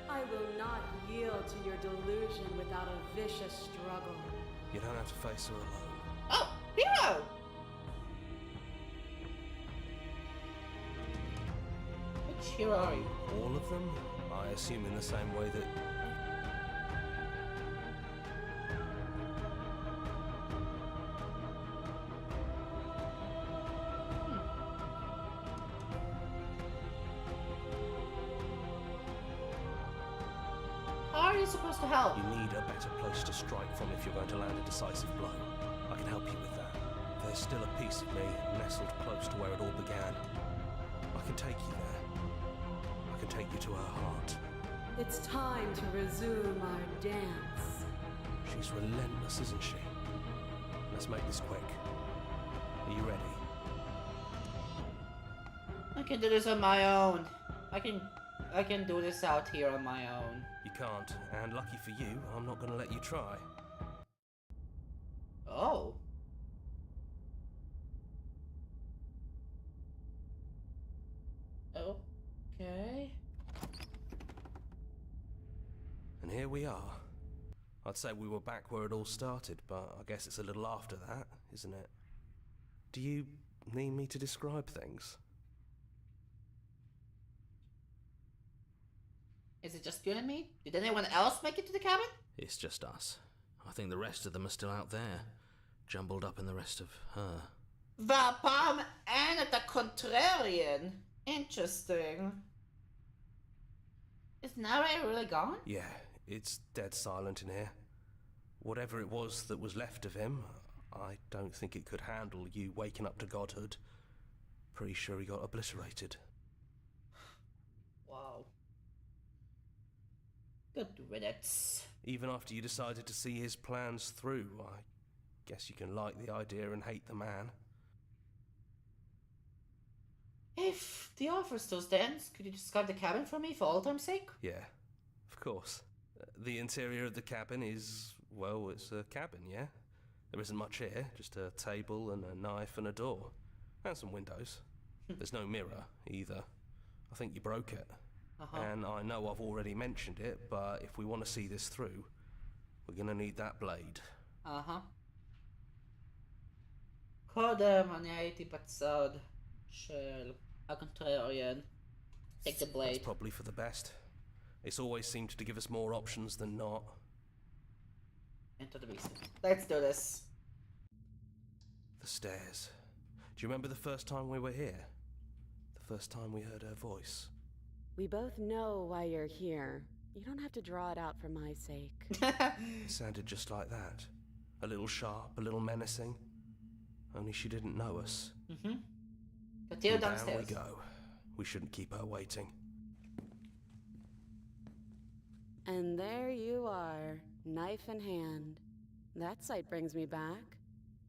I will not yield to your delusion without a vicious struggle.
You don't have to face her alone.
Oh, hero! Which hero are you?
All of them? I assume in the same way that...
How are you supposed to help?
You need a better place to strike from if you're going to land a decisive blow. I can help you with that. There's still a piece of me nestled close to where it all began. I can take you there. I can take you to her heart.
It's time to resume our dance.
She's relentless, isn't she? Let's make this quick. Are you ready?
I can do this on my own. I can do this out here on my own.
You can't, and lucky for you, I'm not going to let you try.
Oh. Okay.
And here we are. I'd say we were back where it all started, but I guess it's a little after that, isn't it? Do you need me to describe things?
Is it just you and me? Did anyone else make it to the cabin?
It's just us. I think the rest of them are still out there, jumbled up in the rest of her.
Vapam and the contrarian. Interesting. Is Nare really gone?
Yeah, it's dead silent in here. Whatever it was that was left of him, I don't think it could handle you waking up to godhood. Pretty sure he got obliterated.
Wow. Good riddance.
Even after you decided to see his plans through, I guess you can like the idea and hate the man.
If the offer still stands, could you describe the cabin for me for all time's sake?
Yeah, of course. The interior of the cabin is, well, it's a cabin, yeah? There isn't much here, just a table and a knife and a door. And some windows. There's no mirror, either. I think you broke it. And I know I've already mentioned it, but if we want to see this through, we're gonna need that blade.
קודם אני הייתי בצד של הקונטרריאן. Take the blade.
That's probably for the best. It's always seemed to give us more options than not.
Into the beast. Let's do this.
The stairs. Do you remember the first time we were here? The first time we heard her voice?
We both know why you're here. You don't have to draw it out for my sake.
It sounded just like that. A little sharp, a little menacing. Only she didn't know us.
Continue
And down
downstairs.
we go. We shouldn't keep her waiting.
And there you are, knife in hand. That sight brings me back.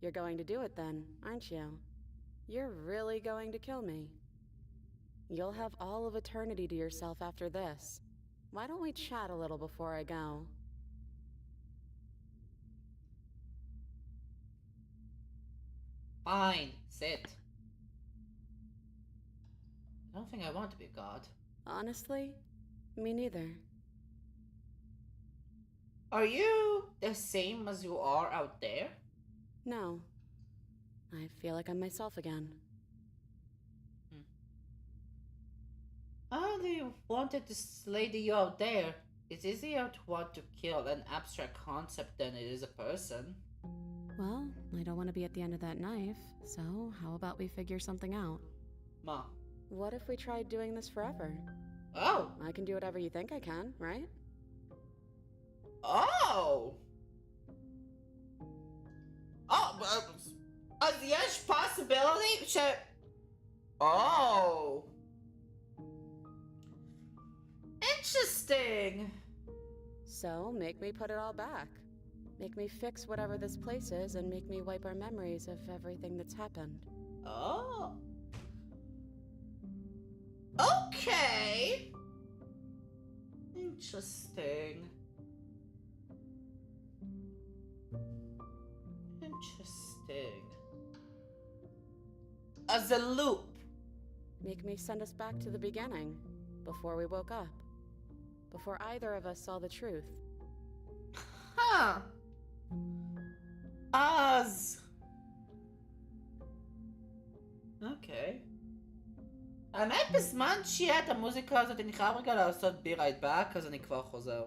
You're going to do it then, aren't you? You're really going to kill me. You'll have all of eternity to yourself after this. Why don't we chat a little before I go?
Fine, sit. I don't think I want to be God.
Honestly, me neither.
Are you the same as you are out there?
No. I feel like I'm myself again.
I only wanted this lady you out there. It's easier to want to kill an abstract concept than it is a person.
Well, I don't want to be at the end of that knife, so how about we figure something out?
Ma.
What if we tried doing this forever?
Oh!
I can do whatever you think I can, right?
Oh! Oh, as yes possibility? Oh! Interesting!
So, make me put it all back. Make me fix whatever this place is and make me wipe our memories of everything that's happened.
Oh. Okay. Interesting. Interesting. As a loop.
Make me send us back to the beginning, before we woke up. Before either of us saw the truth.
Huh. As. אוקיי. האמת בזמן שיהיה את המוזיקה הזאת אני חייב רגע לעשות be right back אז אני כבר חוזר.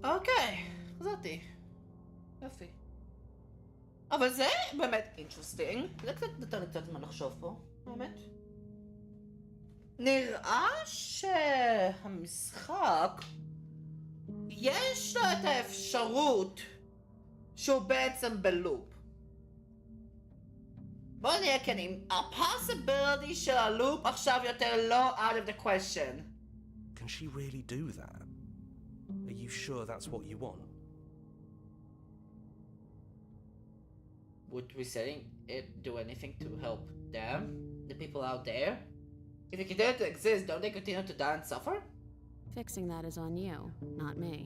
אוקיי, חזרתי. יופי. אבל זה באמת אינטרסטינג. זה קצת נתן לי קצת זמן לחשוב פה, באמת. נראה שהמשחק יש לו את האפשרות שהוא בעצם בלופ. בואו נהיה כנים, הפוסיביליטי של הלופ עכשיו יותר לא out of the question.
Can she really do that? Are you sure that's what you want?
Would resetting it do anything to help them, the people out there? If you continue to exist, don't they continue to die and suffer?
Fixing that is on you, not me.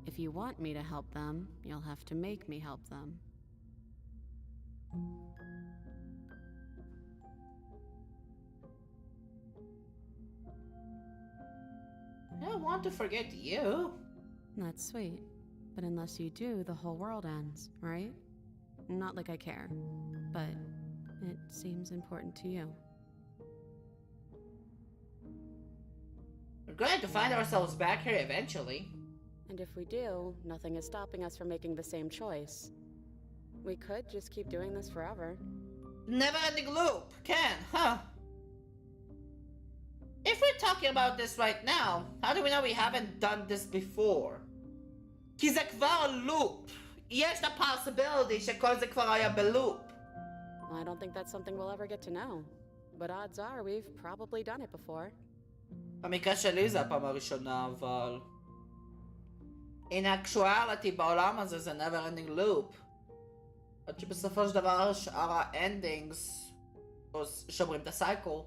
If you want me to help them, you'll have to make me help them.
I don't want to forget you.
That's sweet. But unless you do, the whole world ends, right? Not like I care, but it seems important to you.
We're going to find ourselves back here eventually.
And if we do, nothing is stopping us from making the same choice. We could just keep doing this forever.
Never-ending loop, can, huh? If we're talking about this right now, how do we know we haven't done this before? כי זה כבר לופ. יש את possibility שכל זה כבר היה בלופ.
I don't think that's something we'll ever get to know. But odds are we've probably done it before.
במקרה שלי זה הפעם הראשונה, אבל... In actuality בעולם הזה זה never-ending loop. עד שבסופו של דבר שאר האנדינגס שומרים את הסייקל.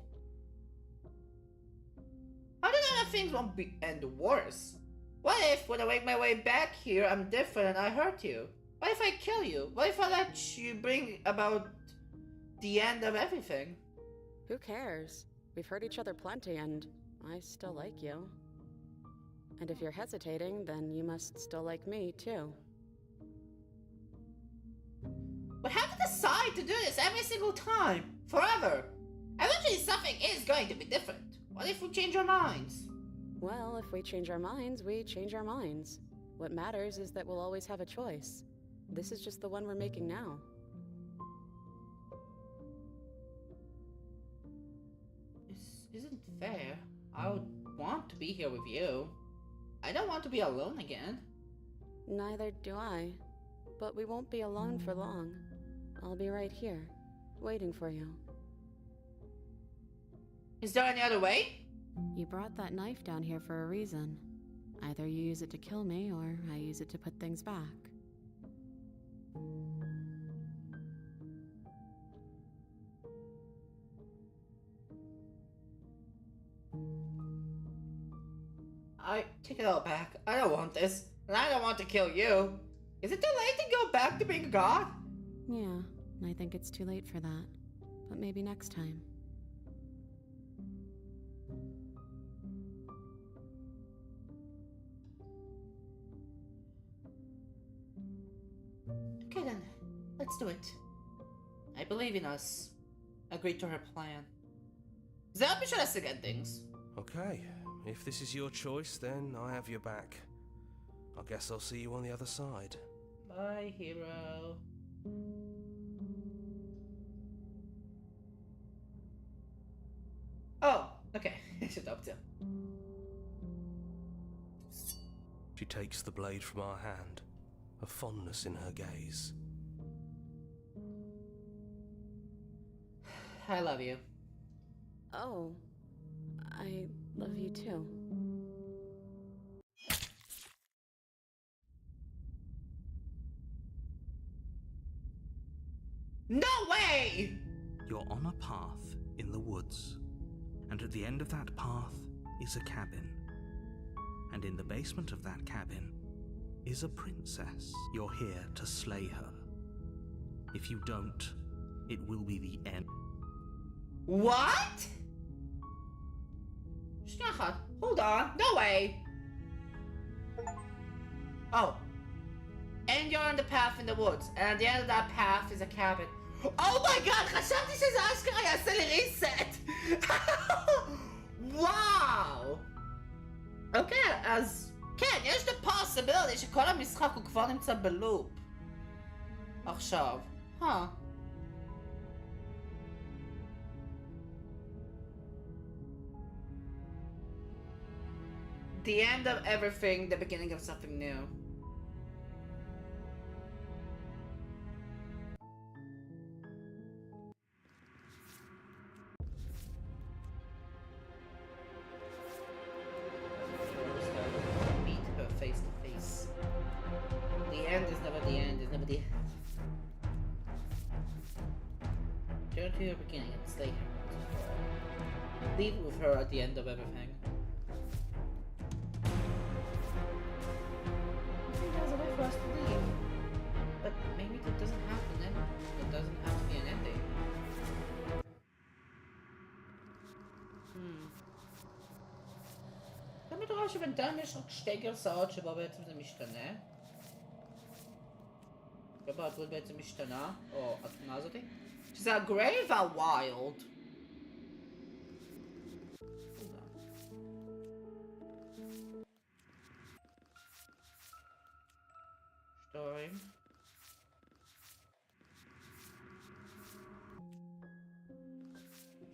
How do other things won't be end worse? What if when I make my way back here I'm different and I hurt you? What if I kill you? What if I let you bring about the end of everything?
Who cares? We've hurt each other plenty and I still like you. And if you're hesitating, then you must still like me too.
We have to decide to do this every single time, forever. Eventually something is going to be different. What if we change our minds?
Well, if we change our minds, we change our minds. What matters is that we'll always have a choice. This is just the one we're making now.
This isn't fair. I would want to be here with you. I don't want to be alone again.
Neither do I. But we won't be alone for long. I'll be right here, waiting for you.
Is there any other way?
You brought that knife down here for a reason. Either you use it to kill me, or I use it to put things back.
I take it all back. I don't want this. And I don't want to kill you. Is it too late to go back to being a god?
Yeah, I think it's too late for that. But maybe next time.
Okay then, let's do it. I believe in us. Agree to her plan. זה רק בשביל להשיג things.
Okay, if this is your choice, then I have your back. I guess I'll see you on the other side.
Bye, hero. Oh, okay. יש את האופציה.
She takes the blade from our hand, a fondness in her gaze.
I love you.
Oh, I love you too.
No way!
You're on a path in the woods, and at the end of that path is a cabin. And in the basement of that cabin is a princess. You're here to slay her. If you don't, it will be the end.
What? שנייה אחת. Hold on. No way. Oh. And you're on the path in the woods, and at the end of that path is a cabin. אומייגאד, חשבתי שזה אשכרה יעשה לי ריסט! וואו! אוקיי, אז כן, יש את הפוסיביליטי שכל המשחק הוא כבר נמצא בלופ. עכשיו, The end of everything, the beginning of something new. Meet her face to face. The end is never the end, is never the end. Turn to your beginning and stay here. Leave with her at the end of everything. There's a way for us to leave. But maybe that doesn't have to end. It doesn't have to be an ending. תמיד רואה שבינתיים יש רק שתי גרסאות שבו בעצם זה משתנה. שבה הדמות בעצם משתנה, או התמונה הזאתי. שזה הגריי והווילד. שתיים.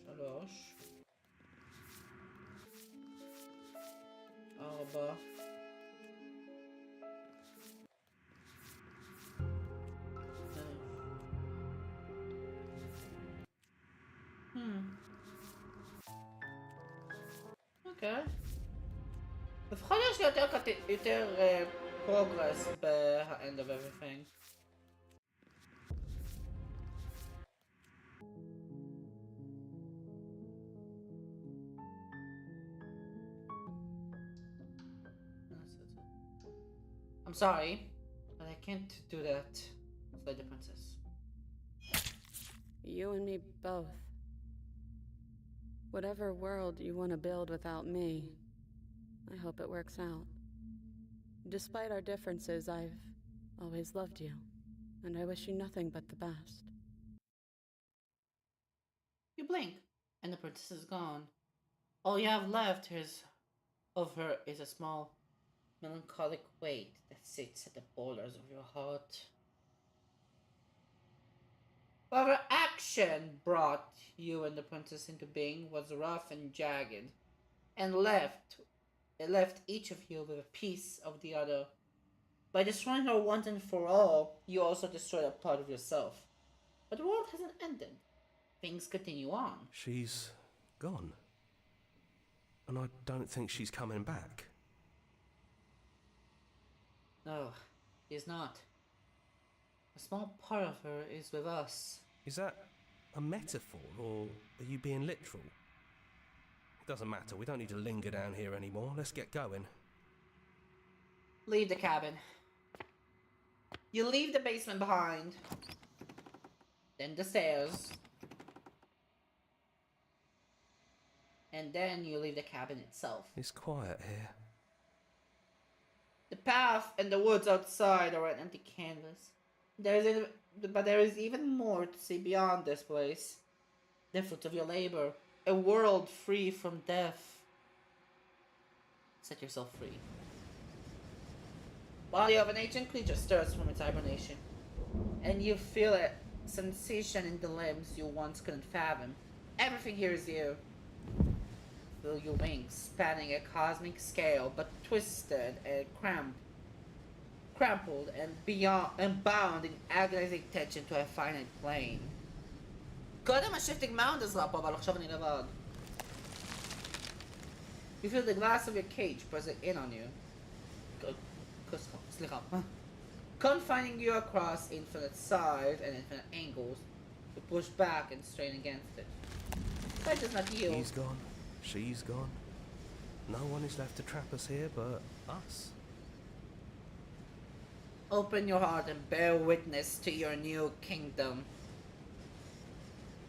שלוש. ארבע. אוקיי. לפחות יש לי יותר progress ב-end of everything. I'm sorry, but I can't do that. Slay the princess.
You and me both. Whatever world you want to build without me, I hope it works out. Despite our differences, I've always loved you, and I wish you nothing but the best.
You blink, and the princess is gone. All you have left of her is a small, melancholic weight that sits at the borders of your heart. Whatever action brought you and the princess into being was rough and jagged, and it left each of you with a piece of the other. By destroying her once and for all, you also destroyed a part of yourself. But the world hasn't ended. Things continue on.
She's gone. And I don't think she's coming back.
No, she's not. A small part of her is with us.
Is that a metaphor, or are you being literal? It doesn't matter, we don't need to linger down here anymore. Let's get going.
Leave the cabin. You leave the basement behind. Then the stairs. And then you leave the cabin itself.
It's quiet here.
The path and the woods outside are an empty canvas. But there is even more to see beyond this place. The fruit of your labor. A world free from death. Set yourself free. Body of an ancient creature stirs from its hibernation. And you feel a sensation in the limbs you once couldn't fathom. Everything here is you. Feel your wings spanning a cosmic scale, but twisted and crumpled and bound in agonizing tension to a finite plane. קודם ה-shifting mound עזרה פה, אבל עכשיו אני לבד. You feel the glass of your cage pressing in on you. סליחה. Confining you across infinite sides and infinite angles to push back and strain against it. But it does not yield.
He's gone. She's gone. No one is left to trap us here but us.
Open your heart and bear witness to your new kingdom.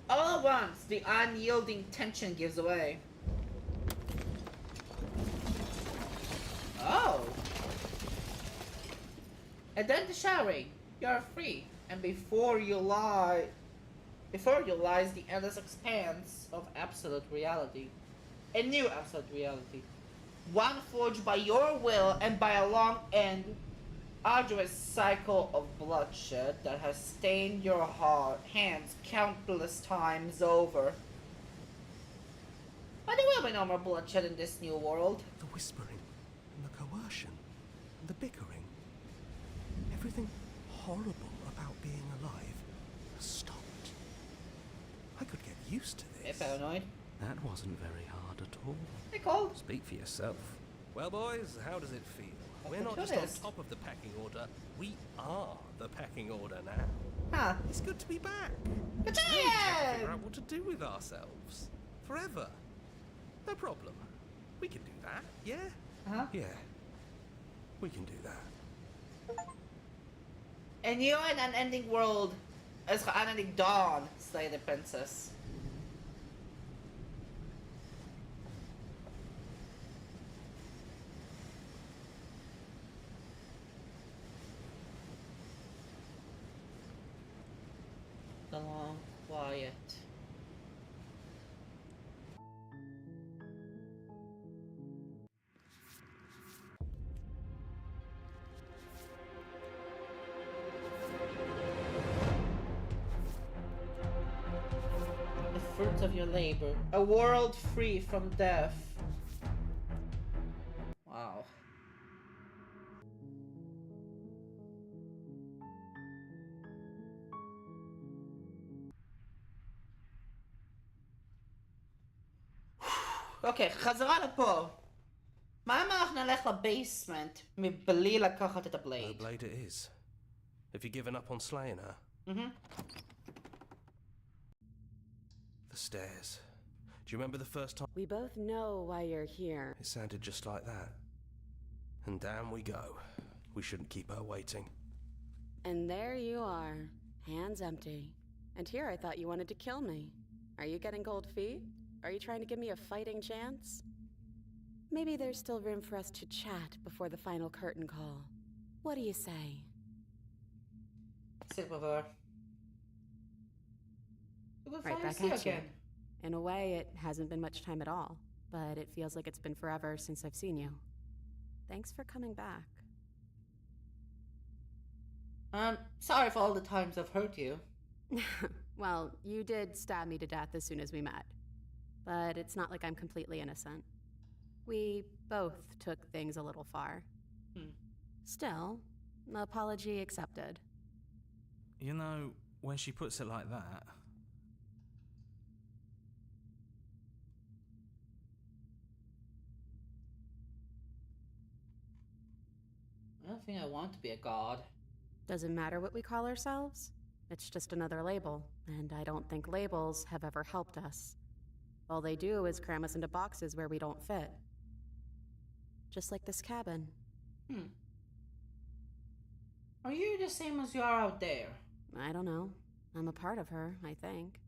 All at once, the unyielding tension gives way. Oh! And then the showering. You're free, and before you lie Before you lies the endless expanse of absolute reality. A new absolute reality. One forged by your will and by a long and arduous cycle of bloodshed that has stained your hands countless times over. But there will be no more bloodshed in this new world.
The whispering, and the coercion, and the bickering. Everything horrible about being alive has stopped. I could get used to
Bit
this.
paranoid.
That wasn't very hard at all.
Hey, cold.
Speak for yourself. Well, boys, how does it feel? We're not just on top of the pecking order, we are the pecking order now.
Huh.
It's good to be back.
Good
Now we have to figure
time!
out what to do with ourselves. Forever. No problem. We can do that, yeah?
Uh-huh.
Yeah. We can do that.
A new and unending world is unending dawn, slay the princess. The long quiet. The fruits of your labor. A world free from death. Wow. אוקיי, חזרה לפה. מה אם אנחנו נלך לבייסמנט מבלי לקחת את
No
הבלייד?
blade it is. Have you given up on slaying her? The stairs. Do you remember the first time?
We both know why you're here.
It sounded just like that. And down we go. We shouldn't keep her waiting.
And there you are, hands empty. And here I thought you wanted to kill me. Are you getting cold feet? Are you trying to give me a fighting chance? Maybe there's still room for us to chat before the final curtain call. What do you say?
Sit with her. We'll
Right
finally
back
see
at you.
again.
In a way, it hasn't been much time at all, but it feels like it's been forever since I've seen you. Thanks for coming back.
Sorry for all the times I've hurt you.
Well, you did stab me to death as soon as we met. But it's not like I'm completely innocent. We both took things a little far. Still, apology accepted.
You know, when she puts it like that,
I don't think I want to be a god.
Doesn't matter what we call ourselves. It's just another label, and I don't think labels have ever helped us. All they do is cram us into boxes where we don't fit. Just like this cabin.
Are you the same as you are out there?
I don't know. I'm a part of her, I think.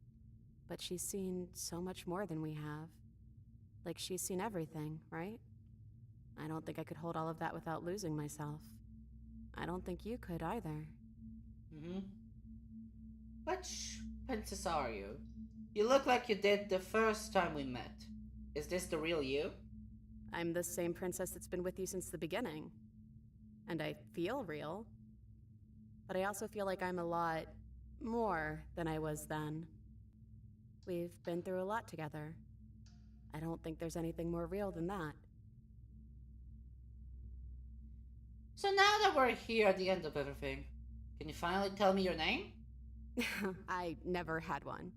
But she's seen so much more than we have. Like she's seen everything, right? I don't think I could hold all of that without losing myself. I don't think you could either.
Which princess are you? You look like you did the first time we met. Is this the real you?
I'm the same princess that's been with you since the beginning. And I feel real. But I also feel like I'm a lot more than I was then. We've been through a lot together. I don't think there's anything more real than that.
So now that we're here at the end of everything, can you finally tell me your name?
I never had one.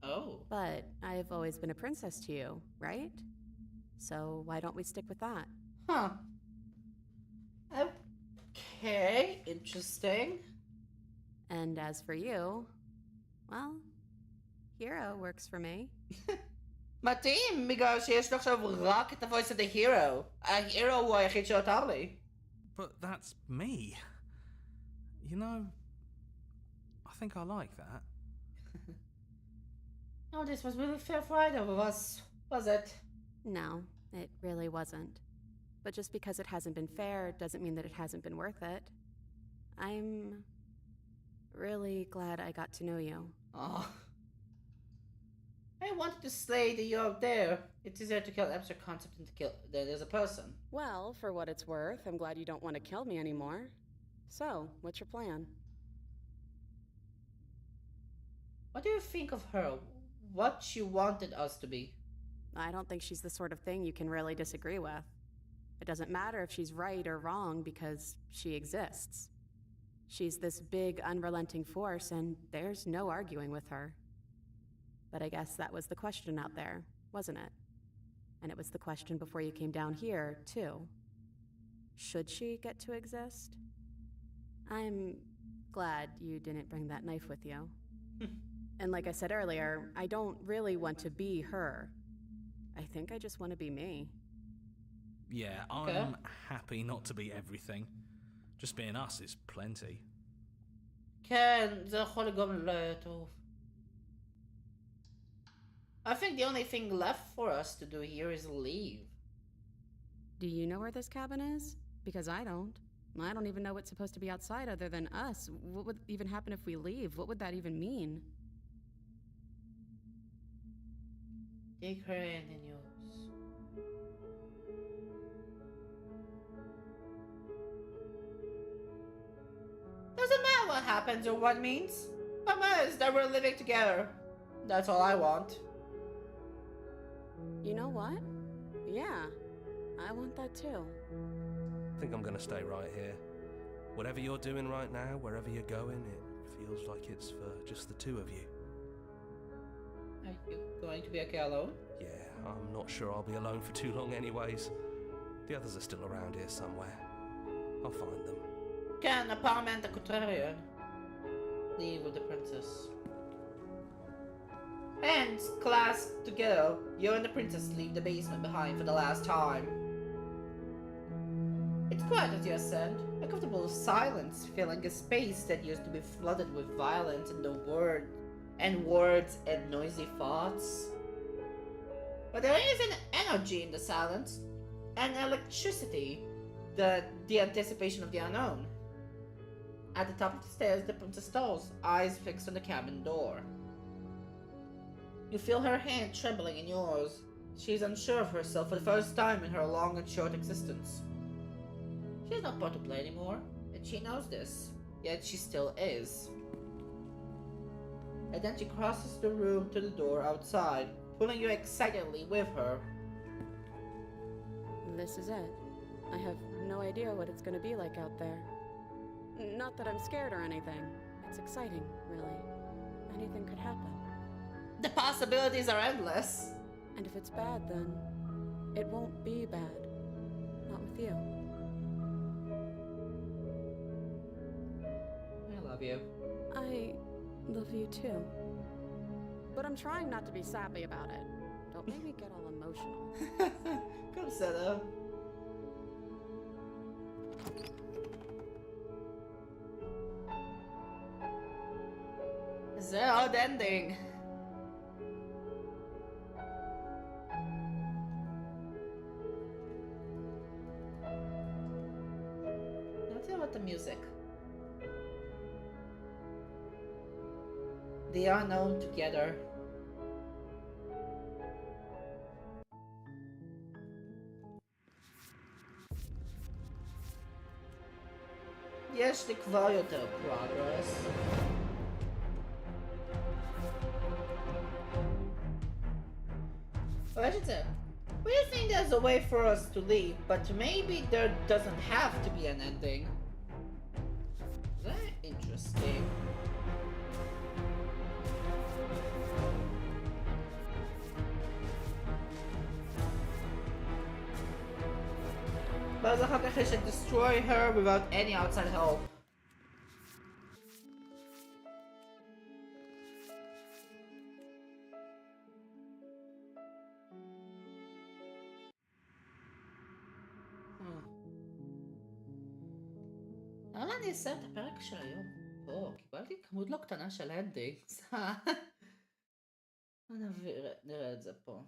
Oh.
But I've always been a princess to you, right? So why don't we stick with that?
Huh. Okay, interesting.
And as for you, well, hero works for me.
מתאים, בגלל שיש לו עכשיו רק את ה-voice of the hero. ה-hero הוא היחיד שנותר לי.
but that's me. You know, I think I like that.
No, this was really fair for either of us, was it?
No, it really wasn't. But just because it hasn't been fair doesn't mean that it hasn't been worth it. I'm really glad I got to know you.
Oh. I wanted to slay the you out there. It's easier to kill abstract concept than as a person.
Well, for what it's worth, I'm glad you don't want to kill me anymore. So, what's your plan?
What do you think of her? What she wanted us to be?
I don't think she's the sort of thing you can really disagree with. It doesn't matter if she's right or wrong because she exists. She's this big, unrelenting force, and there's no arguing with her. But I guess that was the question out there, wasn't it? And it was the question before you came down here, too. Should she get to exist? I'm glad you didn't bring that knife with you. And like I said earlier, I don't really want to be her. I think I just want to be me.
Yeah,
Okay.
I'm happy not to be everything. Just being us is plenty.
כן, זה יכול לגרום לטוב. I think the only thing left for us to do here is leave.
Do you know where this cabin is? Because I don't. I don't even know what's supposed to be outside other than us. What would even happen if we leave? What would that even mean?
Take her hand in yours. Doesn't matter what happens or what means. What matters is that we're living together. That's all I want.
You know what? Yeah, I want that too.
I think I'm gonna stay right here. Whatever you're doing right now, wherever you're going, it feels like it's for just the two of you.
Are you going to be okay alone?
Yeah, I'm not sure I'll be alone for too long anyways. The others are still around here somewhere. I'll find them.
כן, apparemment contrarian. Leave with the princess. Hands clasped together, you and the princess leave the basement behind for the last time. It's quiet as you ascend, a comfortable silence filling a space that used to be flooded with violence and words and noisy thoughts. But there is an energy in the silence, an electricity, the anticipation of the unknown. At the top of the stairs, the princess stalls, eyes fixed on the cabin door. You feel her hand trembling in yours. She is unsure of herself for the first time in her long and short existence. She is not part to play anymore, and she knows this, yet she still is. And then she crosses the room to the door outside, pulling you excitedly with her.
This is it. I have no idea what it's going to be like out there. Not that I'm scared or anything. It's exciting, really. Anything could happen.
The possibilities are endless.
And if it's bad, then it won't be bad. Not with you.
I love you.
I love you too. But I'm trying not to be sappy about it. Don't make me get all emotional.
Come sit up. Is there odd ending? Nothing about the music. They are known together. יש לקבוע יותר progress. What is it? We think there's a way for us to leave, but maybe there doesn't have to be an ending. Very interesting. But אחר כך יש destroy her without any outside help. למה אני אסיים את הפרק של היום? פה, קיבלתי כמות לא קטנה של הנדינגס. נראה את זה פה.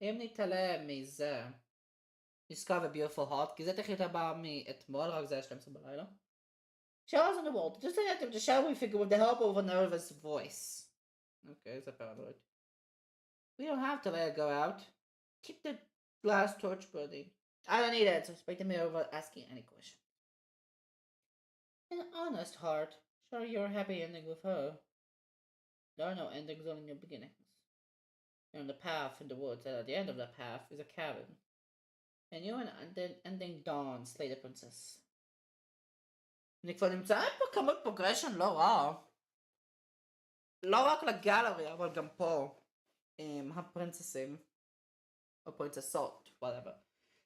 אם נתעלם מזה Discover Beautiful Heart, כי זה תכלית הבאה מאתמול, רק זה היה 12 בלילה. Shows on the wall. Just an the shadowy figure with the help of a nervous voice. Okay, זה paranoid. We don't have to let it go out. Keep the glass torch burning. I don't need it, so spike the mirror without asking any question. An honest heart. Sure you're happy ending with her. There are no endings, only new beginnings. You're on the path in the woods, and at the end of the path is a cabin. And you and ending dawn slay the princess. אני כבר נמצא פה כמות פרוגרשן לא רע. לא רק לגלרי, אבל גם פה. עם הפרינססים. או פרינססות, whatever.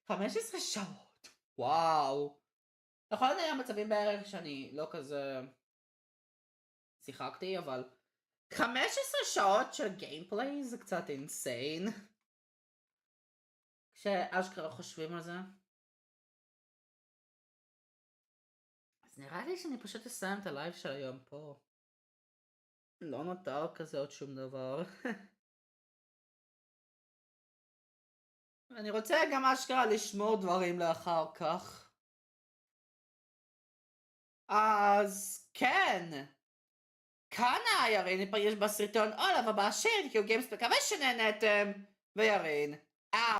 15 שעות. וואו. יכול להיות היה מצבים בערך שאני לא כזה שיחקתי, אבל 15 שעות של גיימפליי זה קצת אינסיין. כשאשכרה חושבים על זה. אז נראה לי שאני פשוט אסיים את הלייב של היום פה. לא נותר כזה עוד שום דבר. אני רוצה גם אשכרה לשמור דברים לאחר כך. אז כן. כאן ירין ניפגש בסרטון עולב הבא של קיו גיימס, מקווה שנהנתם. וירין.